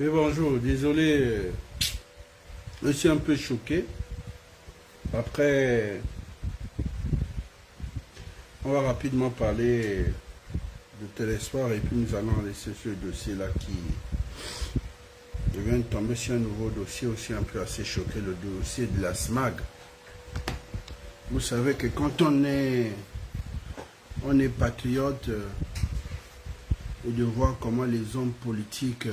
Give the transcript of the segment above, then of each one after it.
Oui, bonjour, désolé, je suis un peu choqué. Après, on va rapidement parler de Télésphore et puis nous allons laisser ce dossier-là qui vient de tomber sur un nouveau dossier aussi un peu assez choqué, le dossier de la SMAG. Vous savez que quand on est patriote et de voir comment les hommes politiques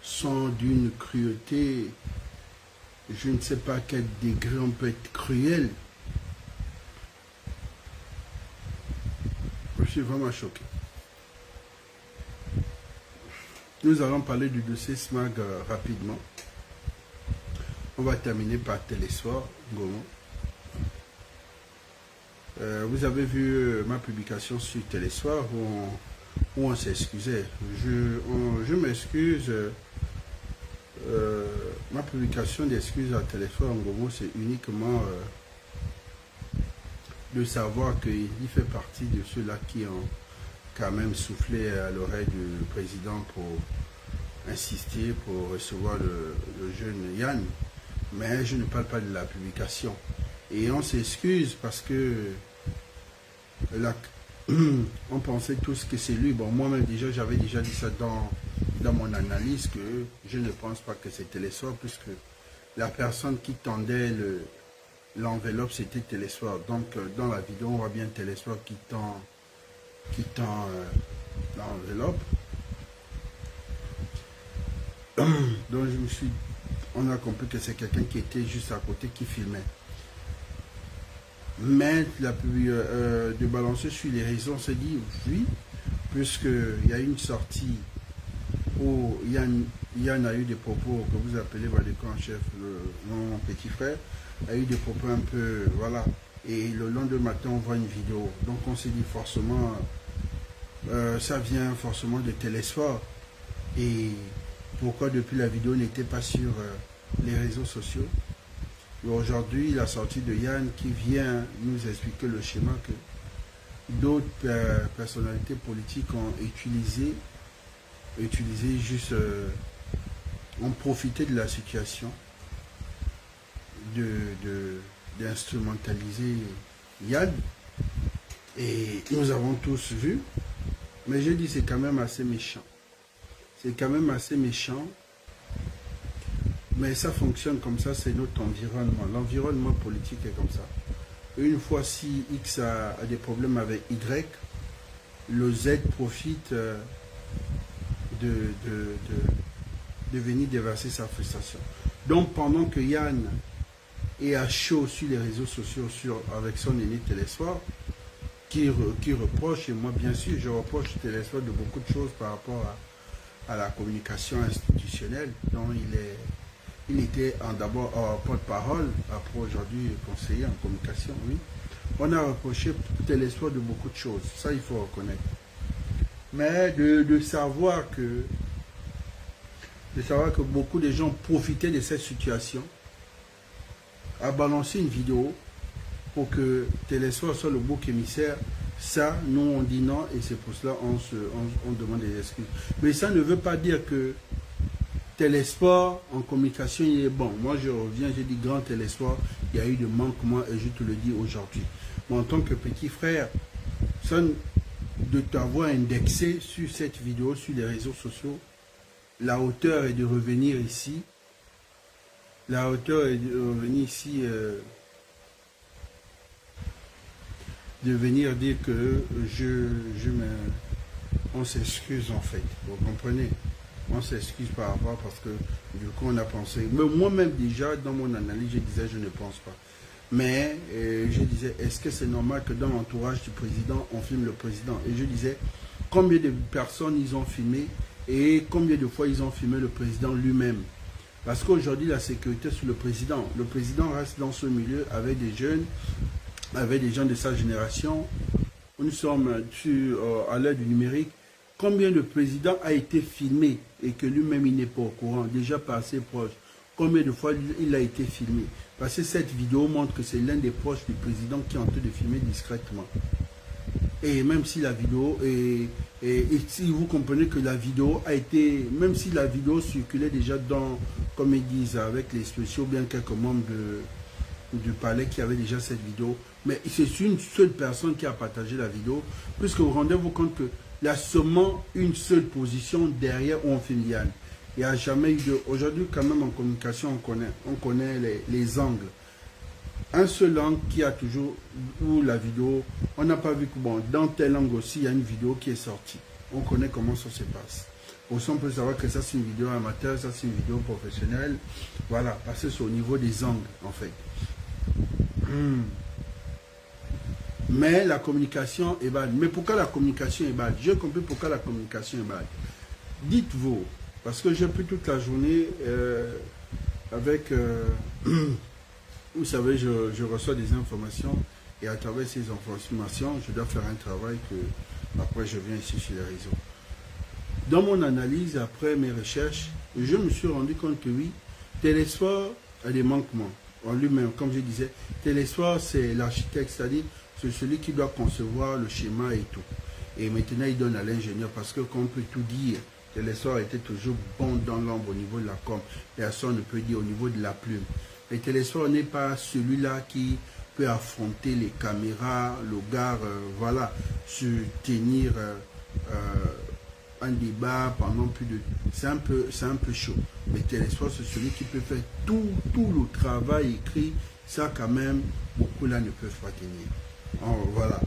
sont d'une cruauté, je ne sais pas à quel degré on peut être cruel. Je suis vraiment choqué. Nous allons parler du dossier SMAG rapidement. On va terminer par Télésphore, Gomo. Vous avez vu ma publication sur Télésphore où on s'excusait. Je m'excuse. Ma publication d'excuses à Télésphore, Gomo, c'est uniquement de savoir qu'il fait partie de ceux-là qui ont quand même soufflé à l'oreille du président pour insister, pour recevoir le jeune Yann. Mais je ne parle pas de la publication. Et on s'excuse parce que là, on pensait tous que c'est lui. Bon, moi-même déjà, j'avais déjà dit ça dans mon analyse, que je ne pense pas que c'est Télésphore, puisque la personne qui tendait l'enveloppe, c'était Télésphore. Donc, dans la vidéo, on voit bien Télésphore qui tend l'enveloppe. Donc, on a compris que c'est quelqu'un qui était juste à côté, qui filmait. Mais de balancer sur les réseaux, on s'est dit oui, puisqu'il y a une sortie où Yann a eu des propos que vous appelez Valécan chef, mon petit frère, a eu des propos un peu, voilà. Et le lendemain matin, on voit une vidéo. Donc on s'est dit forcément, ça vient forcément de Télésphore. Et pourquoi depuis la vidéo n'était pas sur les réseaux sociaux? Aujourd'hui, la sortie de Yann qui vient nous expliquer le schéma que d'autres personnalités politiques ont utilisé juste, ont profité de la situation d'instrumentaliser Yann. Et nous avons tous vu, mais je dis c'est quand même assez méchant. C'est quand même assez méchant. Mais ça fonctionne comme ça, c'est notre environnement. L'environnement politique est comme ça. Une fois si X a des problèmes avec Y, le Z profite de venir déverser sa frustration. Donc pendant que Yann est à chaud sur les réseaux sociaux avec son aîné Télésphore, qui reproche, et moi bien sûr je reproche Télésphore de beaucoup de choses par rapport à la communication institutionnelle dont il était d'abord porte-parole, après aujourd'hui conseiller en communication, oui. On a reproché Télésphore de beaucoup de choses, ça il faut reconnaître. Mais de savoir que beaucoup de gens profitaient de cette situation, à balancer une vidéo pour que Télésphore soit le bouc émissaire, ça, nous on dit non et c'est pour cela on demande des excuses. Mais ça ne veut pas dire que Télésphore en communication il est bon. Moi je reviens, j'ai dit grand Télésphore, il y a eu des manquements et je te le dis aujourd'hui. Mais en tant que petit frère, ça de t'avoir indexé sur cette vidéo, sur les réseaux sociaux, la hauteur est de revenir ici. La hauteur est de revenir ici, de venir dire que on s'excuse en fait, vous comprenez? On s'excuse par rapport parce que du coup on a pensé, mais moi-même déjà dans mon analyse je disais je ne pense pas, mais je disais est-ce que c'est normal que dans l'entourage du président on filme le président? Et je disais combien de personnes ils ont filmé et combien de fois ils ont filmé le président lui-même, parce qu'aujourd'hui la sécurité sur le président reste dans ce milieu avec des jeunes, avec des gens de sa génération. Nous sommes à l'ère du numérique. Combien de présidents a été filmé et que lui-même il n'est pas au courant, déjà par ses proches? Combien de fois il a été filmé? Parce que cette vidéo montre que c'est l'un des proches du président qui est en train de filmer discrètement. Et même si la vidéo, et si vous comprenez que la vidéo a été, même si la vidéo circulait déjà dans, comme ils disent, avec les spéciaux, bien quelques membres du palais qui avaient déjà cette vidéo, mais c'est une seule personne qui a partagé la vidéo, puisque vous rendez-vous compte que il y a seulement une seule position derrière où on filme Yann. Il n'y a jamais eu de... Aujourd'hui, quand même, en communication, on connaît les angles. Un seul angle qui a toujours... Où la vidéo... On n'a pas vu que, bon, dans tel angle aussi, il y a une vidéo qui est sortie. On connaît comment ça se passe. Aussi, on peut savoir que ça, c'est une vidéo amateur, ça, c'est une vidéo professionnelle. Voilà, parce que c'est au niveau des angles, en fait. Mais la communication est bad. Mais pourquoi la communication est bad? J'ai compris pourquoi la communication est bad. Dites-vous, parce que j'ai pris toute la journée avec... vous savez, je reçois des informations et à travers ces informations, je dois faire un travail que après je viens ici sur les réseaux. Dans mon analyse, après mes recherches, je me suis rendu compte que oui, Télésphore a des manquements. En lui-même, comme je disais, Télésphore, c'est l'architecte, c'est-à-dire c'est celui qui doit concevoir le schéma et tout. Et maintenant, il donne à l'ingénieur parce que, comme on peut tout dire, Télésphore était toujours bon dans l'ombre au niveau de la com. Personne ne peut dire au niveau de la plume. Mais Télésphore n'est pas celui-là qui peut affronter les caméras, le gars, voilà, se tenir un débat pendant plus de... C'est un peu chaud. Mais Télésphore, c'est celui qui peut faire tout le travail écrit. Ça, quand même, beaucoup là ne peuvent pas tenir. Voilà.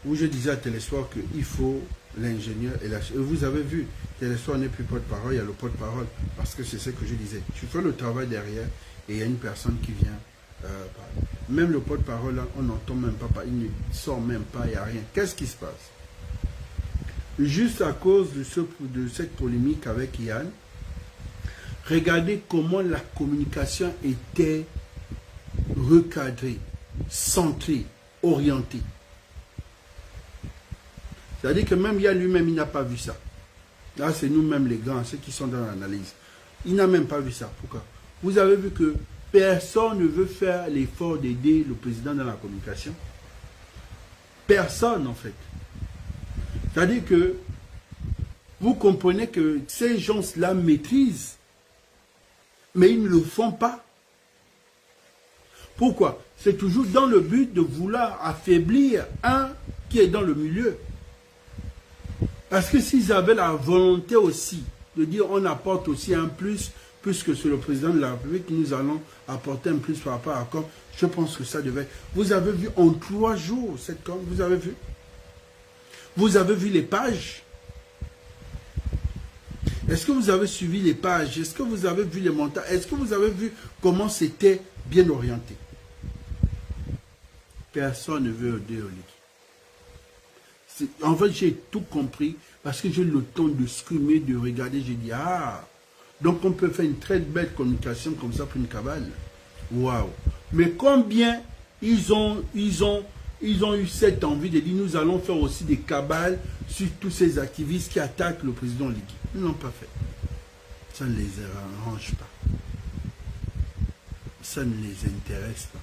Où je disais à Télésphore qu'il faut l'ingénieur et la... Et vous avez vu, Télésphore n'est plus porte-parole, il y a le porte-parole. Parce que c'est ce que je disais. Tu fais le travail derrière et il y a une personne qui vient parler. Même le porte-parole, on n'entend même pas, il ne sort même pas, il n'y a rien. Qu'est-ce qui se passe? Juste à cause de cette polémique avec Yann, regardez comment la communication était recadrée, centrée, orientée. C'est-à-dire que même Yann lui-même, il n'a pas vu ça. Là, c'est nous-mêmes les grands, ceux qui sont dans l'analyse. Il n'a même pas vu ça. Pourquoi? Vous avez vu que personne ne veut faire l'effort d'aider le président dans la communication. Personne, en fait. C'est-à-dire que vous comprenez que ces gens-là maîtrisent, mais ils ne le font pas. Pourquoi? C'est toujours dans le but de vouloir affaiblir un qui est dans le milieu. Parce que s'ils avaient la volonté aussi de dire on apporte aussi un plus, puisque c'est le président de la République, nous allons apporter un plus par rapport à quoi, je pense que ça devait... Vous avez vu en 3 jours cette com, vous avez vu? Vous avez vu les pages? Est-ce que vous avez suivi les pages? Est-ce que vous avez vu les montages? Est-ce que vous avez vu comment c'était bien orienté? Personne ne veut aider Oligui. En fait, j'ai tout compris parce que j'ai le temps de scrumer, de regarder. J'ai dit, ah, donc on peut faire une très belle communication comme ça pour une cabale. Waouh! Mais combien ils ont eu cette envie de dire, nous allons faire aussi des cabales sur tous ces activistes qui attaquent le président Oligui. Ils ne l'ont pas fait. Ça ne les arrange pas. Ça ne les intéresse pas.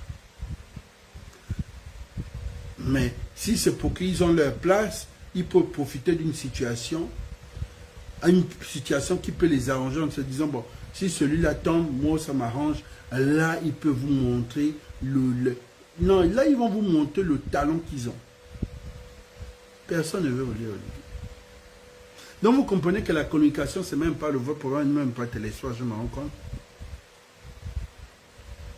Mais si c'est pour qu'ils ont leur place, ils peuvent profiter d'une situation, une situation qui peut les arranger en se disant, bon, si celui-là tombe, moi ça m'arrange, là ils peuvent vous montrer non, là ils vont vous montrer le talent qu'ils ont. Personne ne veut Oligui. Donc vous comprenez que la communication, c'est même pas le vote pour même pas Télésphore, je me rends compte.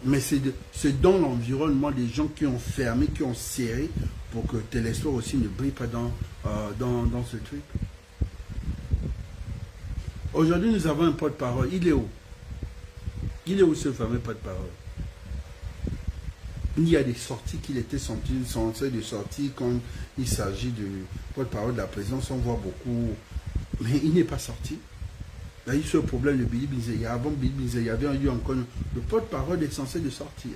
Mais c'est dans l'environnement des gens qui ont fermé, qui ont serré pour que Télésphore aussi ne brille pas dans ce truc. Aujourd'hui, nous avons un porte-parole. Il est où? Il est où ce fameux porte-parole? Il y a des sorties qu'il était censé de sortir quand il s'agit du porte-parole de la présidence. On voit beaucoup, mais il n'est pas sorti. Il y a eu ce problème de Billy Binzeya. Avant Billy Binzeya, il y avait eu encore le porte-parole est censé de sortir.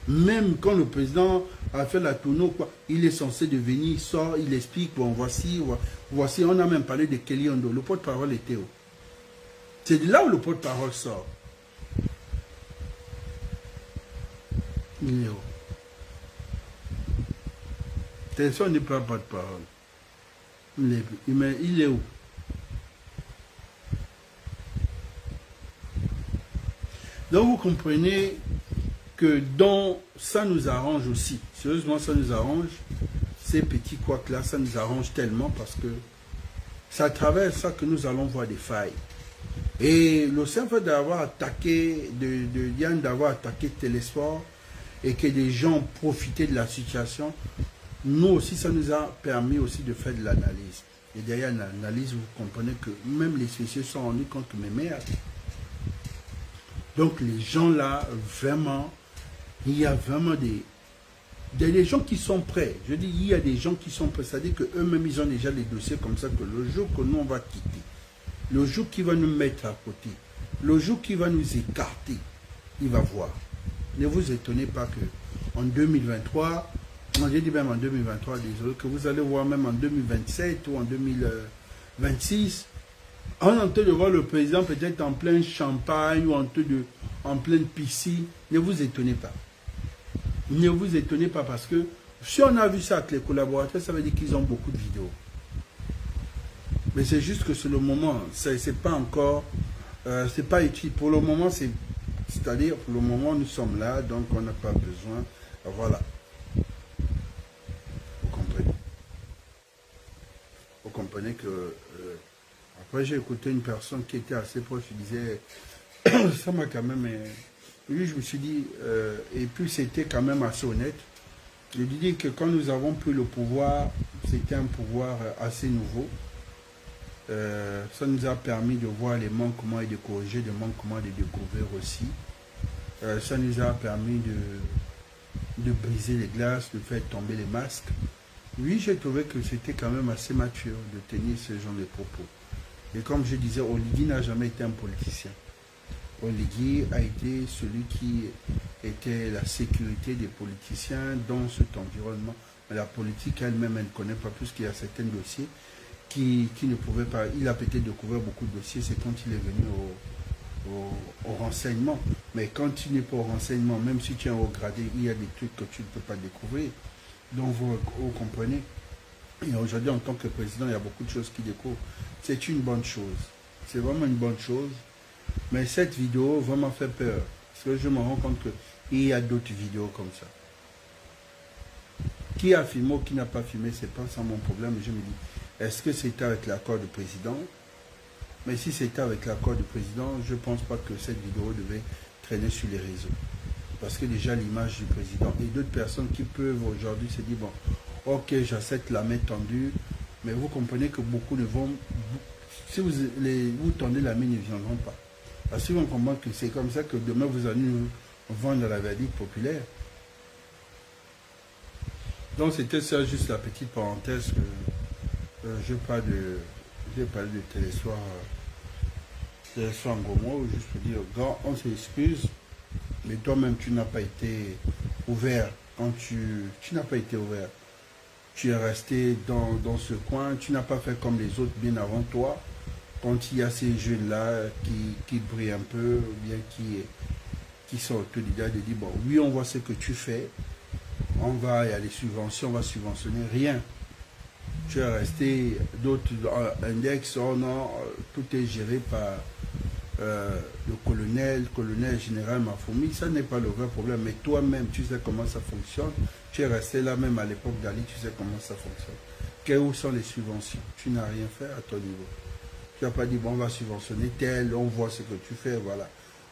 Même quand le président a fait la tournée, il est censé de venir, il sort, il explique, bon, voici, on a même parlé de Kelly Ondo. Le porte-parole était où? C'est de là où le porte-parole sort. Il est où? Personne ne parle pas de parole. Il est où? Donc vous comprenez que ça nous arrange aussi. Sérieusement, ça nous arrange. Ces petits couacs-là, ça nous arrange tellement parce que c'est à travers ça que nous allons voir des failles. Et le simple d'avoir attaqué, Yann d'avoir attaqué Télésphore et que des gens profitaient de la situation, nous aussi, ça nous a permis aussi de faire de l'analyse. Et derrière l'analyse, vous comprenez que même les spéciaux sont rendus compte que mes mères. Donc les gens là, vraiment, il y a vraiment des gens qui sont prêts. Je dis, il y a des gens qui sont prêts. C'est-à-dire qu'eux-mêmes, ils ont déjà des dossiers comme ça que le jour que nous, on va quitter, le jour qui va nous mettre à côté, le jour qui va nous écarter, il va voir. Ne vous étonnez pas que en 2023, j'ai dit même en 2023, désolé, que vous allez voir même en 2027 ou en 2026, on est en train de voir le président peut-être en plein champagne ou en pleine piscine. Ne vous étonnez pas. Ne vous étonnez pas parce que si on a vu ça avec les collaborateurs, ça veut dire qu'ils ont beaucoup de vidéos. Mais c'est juste que c'est le moment. C'est pas encore... c'est pas utile. Pour le moment, c'est-à-dire pour le moment, nous sommes là, donc on n'a pas besoin. Voilà. Vous comprenez? Vous comprenez que... après, j'ai écouté une personne qui était assez proche, il disait... ça m'a quand même... Lui, je me suis dit, et puis c'était quand même assez honnête. Je lui dis que quand nous avons pris le pouvoir, c'était un pouvoir assez nouveau. Ça nous a permis de voir les manquements et de corriger les manquements et de découvrir aussi. Ça nous a permis de briser les glaces, de faire tomber les masques. Oui, j'ai trouvé que c'était quand même assez mature de tenir ce genre de propos. Et comme je disais, Oligui n'a jamais été un politicien. Oligui a été celui qui était la sécurité des politiciens dans cet environnement. Mais la politique elle-même, elle ne connaît pas plus qu'il y a certains dossiers qui ne pouvaient pas... Il a peut-être découvert beaucoup de dossiers, c'est quand il est venu au renseignement. Mais quand tu n'es pas au renseignement, même si tu es au gradé, il y a des trucs que tu ne peux pas découvrir. Donc vous comprenez. Et aujourd'hui, en tant que président, il y a beaucoup de choses qui découvrent. C'est une bonne chose. C'est vraiment une bonne chose. Mais cette vidéo vraiment fait peur. Parce que je me rends compte qu'il y a d'autres vidéos comme ça. Qui a filmé ou qui n'a pas filmé, c'est pas ça mon problème. Je me dis, est-ce que c'était avec l'accord du président? Mais si c'était avec l'accord du président, je ne pense pas que cette vidéo devait traîner sur les réseaux. Parce que déjà l'image du président et d'autres personnes qui peuvent aujourd'hui se dire, bon, ok, j'accepte la main tendue, mais vous comprenez que beaucoup ne vont... Si vous tendez la main, ils ne viendront pas. Parce qu'ils vont comprendre que c'est comme ça que demain vous allez nous vendre la verdict populaire. Donc c'était ça juste la petite parenthèse que je parle de Télésphore Ngomo, juste pour dire, gars, on s'excuse, mais toi-même tu n'as pas été ouvert. Quand tu n'as pas été ouvert, tu es resté dans ce coin, tu n'as pas fait comme les autres bien avant toi. Quand il y a ces jeunes-là qui brillent un peu, ou bien qui sont autodidactes, de dire, bon, oui, on voit ce que tu fais, il y a les subventions, on va subventionner, rien. Tu es resté, d'autres index, oh non, tout est géré par le colonel général Mafoumi, ça n'est pas le vrai problème, mais toi-même, tu sais comment ça fonctionne, tu es resté là même à l'époque d'Ali, tu sais comment ça fonctionne. Où sont les subventions? Tu n'as rien fait à ton niveau. Tu n'as pas dit, bon, on va subventionner tel, on voit ce que tu fais, voilà.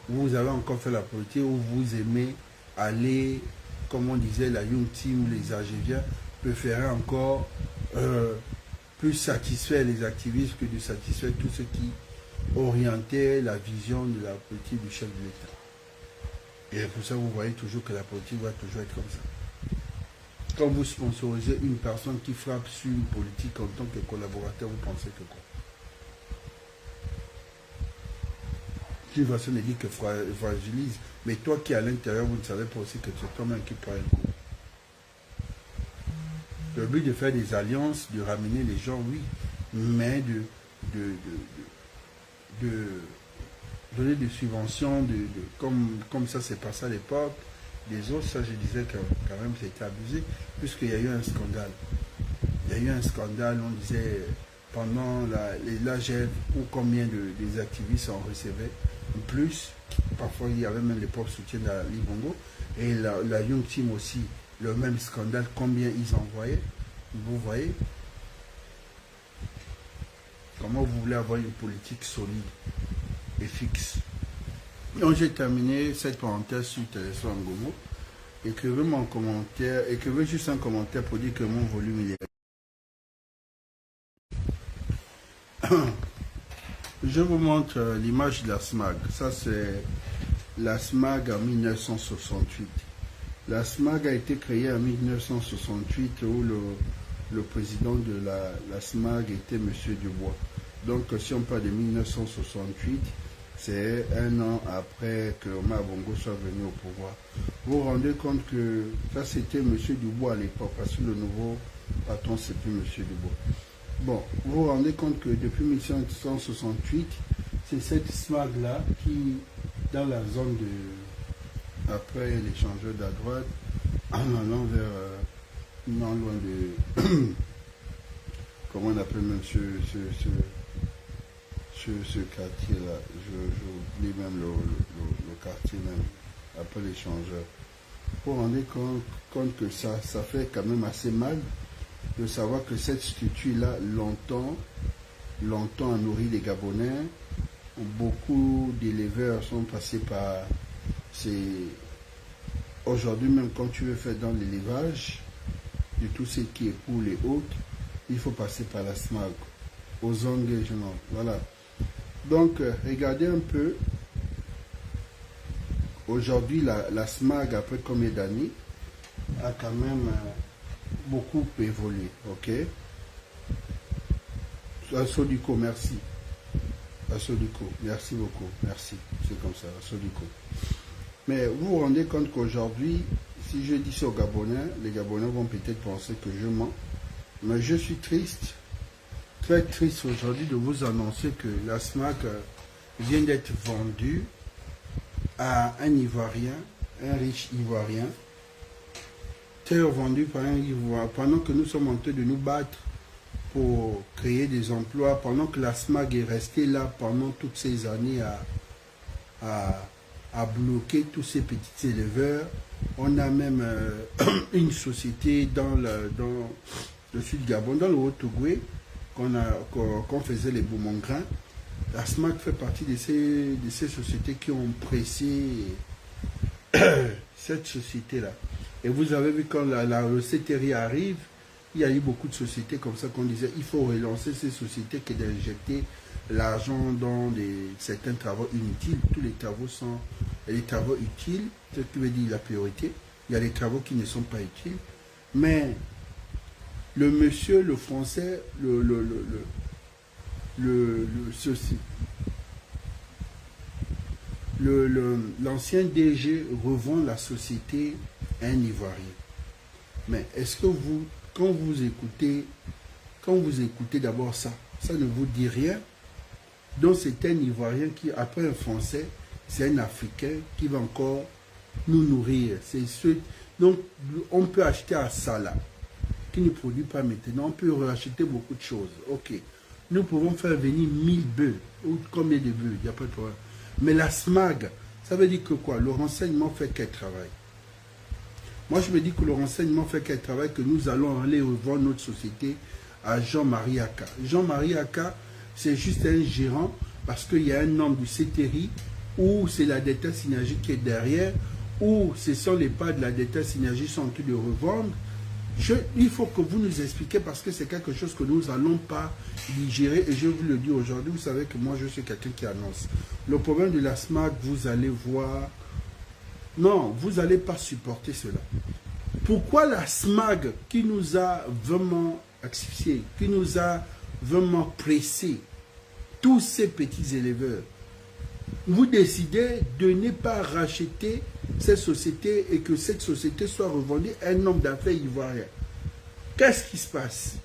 Vous avez encore fait la politique où vous aimez aller, comme on disait, la Young Team, les Algériens, préféraient encore plus satisfaire les activistes que de satisfaire tous ceux qui orientaient la vision de la politique du chef de l'État. Et pour ça, vous voyez toujours que la politique va toujours être comme ça. Quand vous sponsorisez une personne qui frappe sur une politique en tant que collaborateur, vous pensez que quoi? Une façon de dire que fragilise, mais toi qui es à l'intérieur, vous ne savez pas aussi que c'est toi-même qui prend un coup. Le but de faire des alliances, de ramener les gens, oui, mais de donner des subventions, comme ça s'est passé à l'époque, des autres, ça je disais que quand même c'était abusé, puisqu'il y a eu un scandale. Il y a eu un scandale, on disait pendant la GEV ou combien des activistes en recevaient, plus, parfois il y avait même les propres soutiens de l'Ibongo, et la Young Team aussi, le même scandale, combien ils envoyaient. Vous voyez comment vous voulez avoir une politique solide et fixe. Donc j'ai terminé cette parenthèse sur Téléso Ngomo. Écrivez-moi en commentaire, écrivez juste un commentaire pour dire que mon volume il est. Je vous montre l'image de la SMAG. Ça c'est la SMAG en 1968. La SMAG a été créée en 1968 où le président de la SMAG était M. Dubois. Donc si on parle de 1968, c'est un an après que Omar Bongo soit venu au pouvoir. Vous vous rendez compte que ça c'était M. Dubois à l'époque, parce que le nouveau patron c'est plus M. Dubois. Bon, vous vous rendez compte que depuis 1968, c'est cette SMAG là qui, dans la zone de, après l'échangeur de la droite, en allant vers, non loin de, comment on appelle même ce quartier-là, j'oublie même le quartier même, après l'échangeur. Vous vous rendez compte que ça fait quand même assez mal de savoir que cette structure-là, longtemps a nourri les Gabonais. Beaucoup d'éleveurs sont passés par... Aujourd'hui, même quand tu veux faire dans l'élevage, de tout ce qui est poules et autres, il faut passer par la SMAG, aux engagements. Voilà. Donc, regardez un peu. Aujourd'hui, la SMAG, après combien d'années, a quand même beaucoup évolué. Ok. Assodico, merci. Assodico, merci beaucoup. Merci. C'est comme ça, Assodico. Mais vous vous rendez compte qu'aujourd'hui, si je dis ça aux Gabonais, les Gabonais vont peut-être penser que je mens. Mais je suis triste, très triste aujourd'hui de vous annoncer que la SMAG vient d'être vendue à un Ivoirien, un riche Ivoirien, terre vendue par un Ivoirien, pendant que nous sommes en train de nous battre pour créer des emplois, pendant que la SMAG est restée là pendant toutes ces années à bloquer tous ces petits éleveurs. On a même une société dans le sud Gabon, dans le Haut-Tougoué, qu'on faisait les Boumongrins. La SMAG fait partie de ces sociétés qui ont pressé cette société-là. Et vous avez vu quand la recetterie arrive, il y a eu beaucoup de sociétés comme ça qu'on disait il faut relancer ces sociétés que d'injecter l'argent dans certains travaux inutiles. Tous les travaux sont les travaux utiles, ce qui veut dire la priorité. Il y a les travaux qui ne sont pas utiles. Mais le monsieur, le français, l'ancien DG revend la société à un Ivoirien. Mais est-ce que vous, quand vous écoutez d'abord ça ne vous dit rien? Donc c'est un Ivoirien qui, après un Français, c'est un Africain qui va encore nous nourrir. Donc on peut acheter à Salah, qui ne produit pas maintenant. On peut racheter beaucoup de choses. Ok. Nous pouvons faire venir 1000 bœufs. Ou combien de bœufs? Il n'y a pas de problème. Mais la SMAG, ça veut dire que quoi? Le renseignement fait quel travail? Moi, je me dis que le renseignement fait quel travail, que nous allons aller revendre notre société à Jean-Marie Aka. Jean-Marie Aka, c'est juste un gérant parce qu'il y a un nombre du CTRI ou c'est la Delta Synergie qui est derrière, ou ce sont les pas de la Delta Synergie qui sont en train de revendre. Il faut que vous nous expliquiez parce que c'est quelque chose que nous n'allons pas digérer et je vous le dis aujourd'hui, vous savez que moi je suis quelqu'un qui annonce. Le problème de la SMAG, vous allez voir, non, vous n'allez pas supporter cela. Pourquoi la SMAG qui nous a vraiment asphyxiés, qui nous a vraiment pressé, tous ces petits éleveurs, vous décidez de ne pas racheter cette société et que cette société soit revendue à un homme d'affaires ivoirien. Qu'est-ce qui se passe?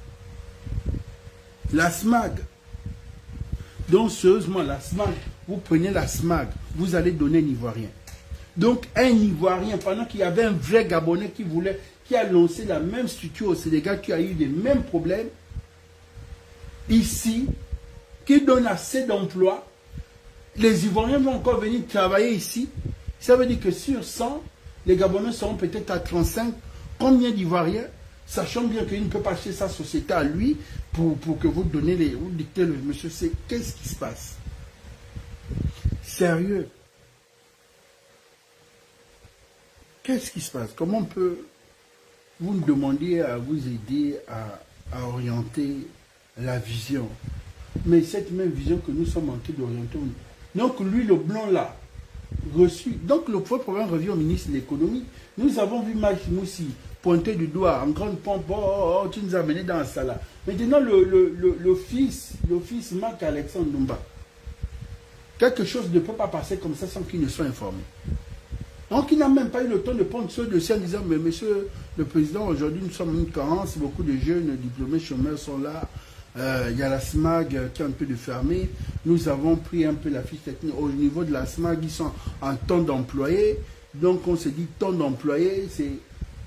La SMAG. Donc, sérieusement, la SMAG, vous prenez la SMAG, vous allez donner un Ivoirien. Donc un Ivoirien, pendant qu'il y avait un vrai Gabonais qui a lancé la même structure au Sénégal, qui a eu les mêmes problèmes, ici, qui donne assez d'emplois, les Ivoiriens vont encore venir travailler ici. Ça veut dire que sur 100, les Gabonais seront peut-être à 35. Combien d'Ivoiriens, sachant bien qu'il ne peut pas acheter sa société à lui pour que vous dictez le monsieur, c'est qu'est-ce qui se passe? Sérieux. Qu'est-ce qui se passe? Comment on peut vous me demander à vous aider à orienter la vision? Mais cette même vision que nous sommes en train d'orienter. Donc lui, le blanc là, reçu. Donc le problème revient au ministre de l'économie. Nous avons vu Mike Moussi pointer du doigt en grande pompe, oh, tu nous as menés dans ça là. Maintenant le fils Marc Alexandre Numba, quelque chose ne peut pas passer comme ça sans qu'il ne soit informé. Donc il n'a même pas eu le temps de prendre ce dossier en disant, mais monsieur le président, aujourd'hui nous sommes une carence, beaucoup de jeunes diplômés chômeurs sont là. Il y a la SMAG qui est un peu de fermé. Nous avons pris un peu la fiche technique. Au niveau de la SMAG, ils sont en temps d'employés. Donc on se dit temps d'employés, c'est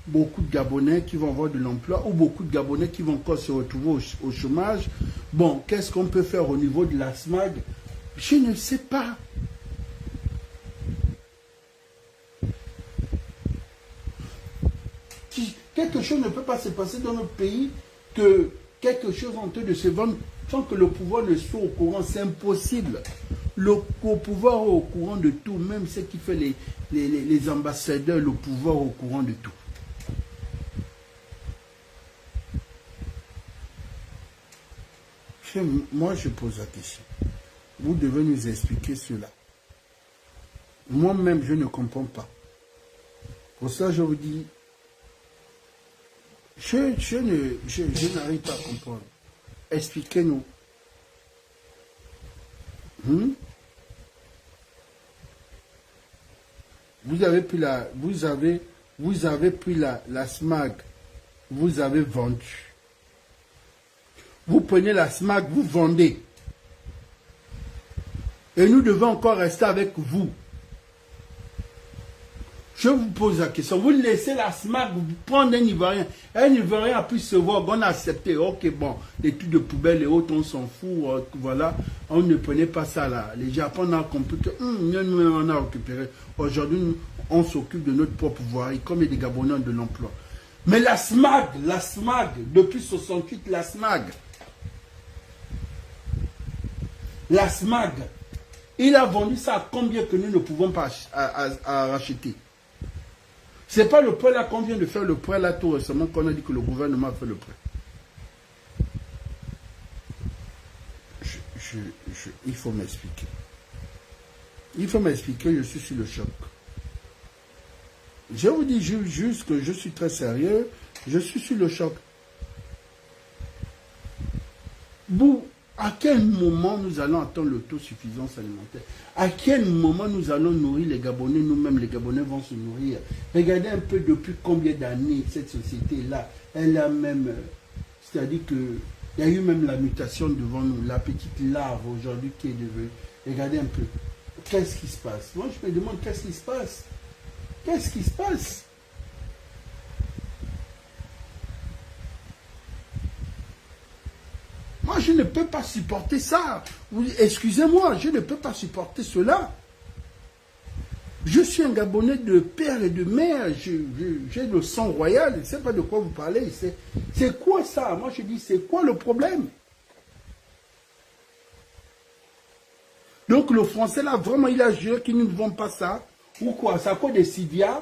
beaucoup de Gabonais qui vont avoir de l'emploi ou beaucoup de Gabonais qui vont encore se retrouver au chômage. Bon, qu'est-ce qu'on peut faire au niveau de la SMAG? Je ne sais pas. Quelque chose ne peut pas se passer dans notre pays que quelque chose en train de se vendre sans que le pouvoir ne soit au courant. C'est impossible. Le pouvoir est au courant de tout, même ce qui fait les ambassadeurs, le pouvoir est au courant de tout. Moi, je pose la question. Vous devez nous expliquer cela. Moi-même, je ne comprends pas. Pour ça, je vous dis, je n'arrive pas à comprendre. Expliquez-nous. Vous avez pris la SMAG, vous avez vendu. Vous prenez la SMAG, vous vendez. Et nous devons encore rester avec vous. Je vous pose la question. Vous laissez la SMAG, vous prenez un Ivoirien. Un Ivoirien a pu se voir, on a accepté. Ok, bon, les trucs de poubelle et autres, on s'en fout. Voilà, on ne prenait pas ça là. Les Japonais ont compris que nous, on a récupéré. Aujourd'hui, on s'occupe de notre propre voirie, comme il y a des Gabonais ont de l'emploi. Mais la SMAG, depuis 68, la SMAG, il a vendu ça à combien que nous ne pouvons pas racheter? Ce n'est pas le prêt là qu'on vient de faire, le prêt là tout récemment qu'on a dit que le gouvernement a fait le prêt. Il faut m'expliquer. Il faut m'expliquer, je suis sur le choc. Je vous dis juste que je suis très sérieux, je suis sur le choc. À quel moment nous allons atteindre l'autosuffisance alimentaire? À quel moment nous allons nourrir les Gabonais? Nous-mêmes, les Gabonais vont se nourrir. Regardez un peu depuis combien d'années cette société-là, elle a même... C'est-à-dire qu'il y a eu même la mutation devant nous, la petite larve aujourd'hui qui est devenue... Regardez un peu. Qu'est-ce qui se passe? Moi, je me demande qu'est-ce qui se passe? Qu'est-ce qui se passe? Moi, je ne peux pas supporter ça. Excusez-moi, je ne peux pas supporter cela. Je suis un Gabonais de père et de mère. J'ai le sang royal. Je ne sais pas de quoi vous parlez. C'est quoi ça? Moi, je dis, c'est quoi le problème? Donc, le français, là, vraiment, il a juré qu'ils ne vendent pas ça. Ou quoi? C'est à cause de Sivia.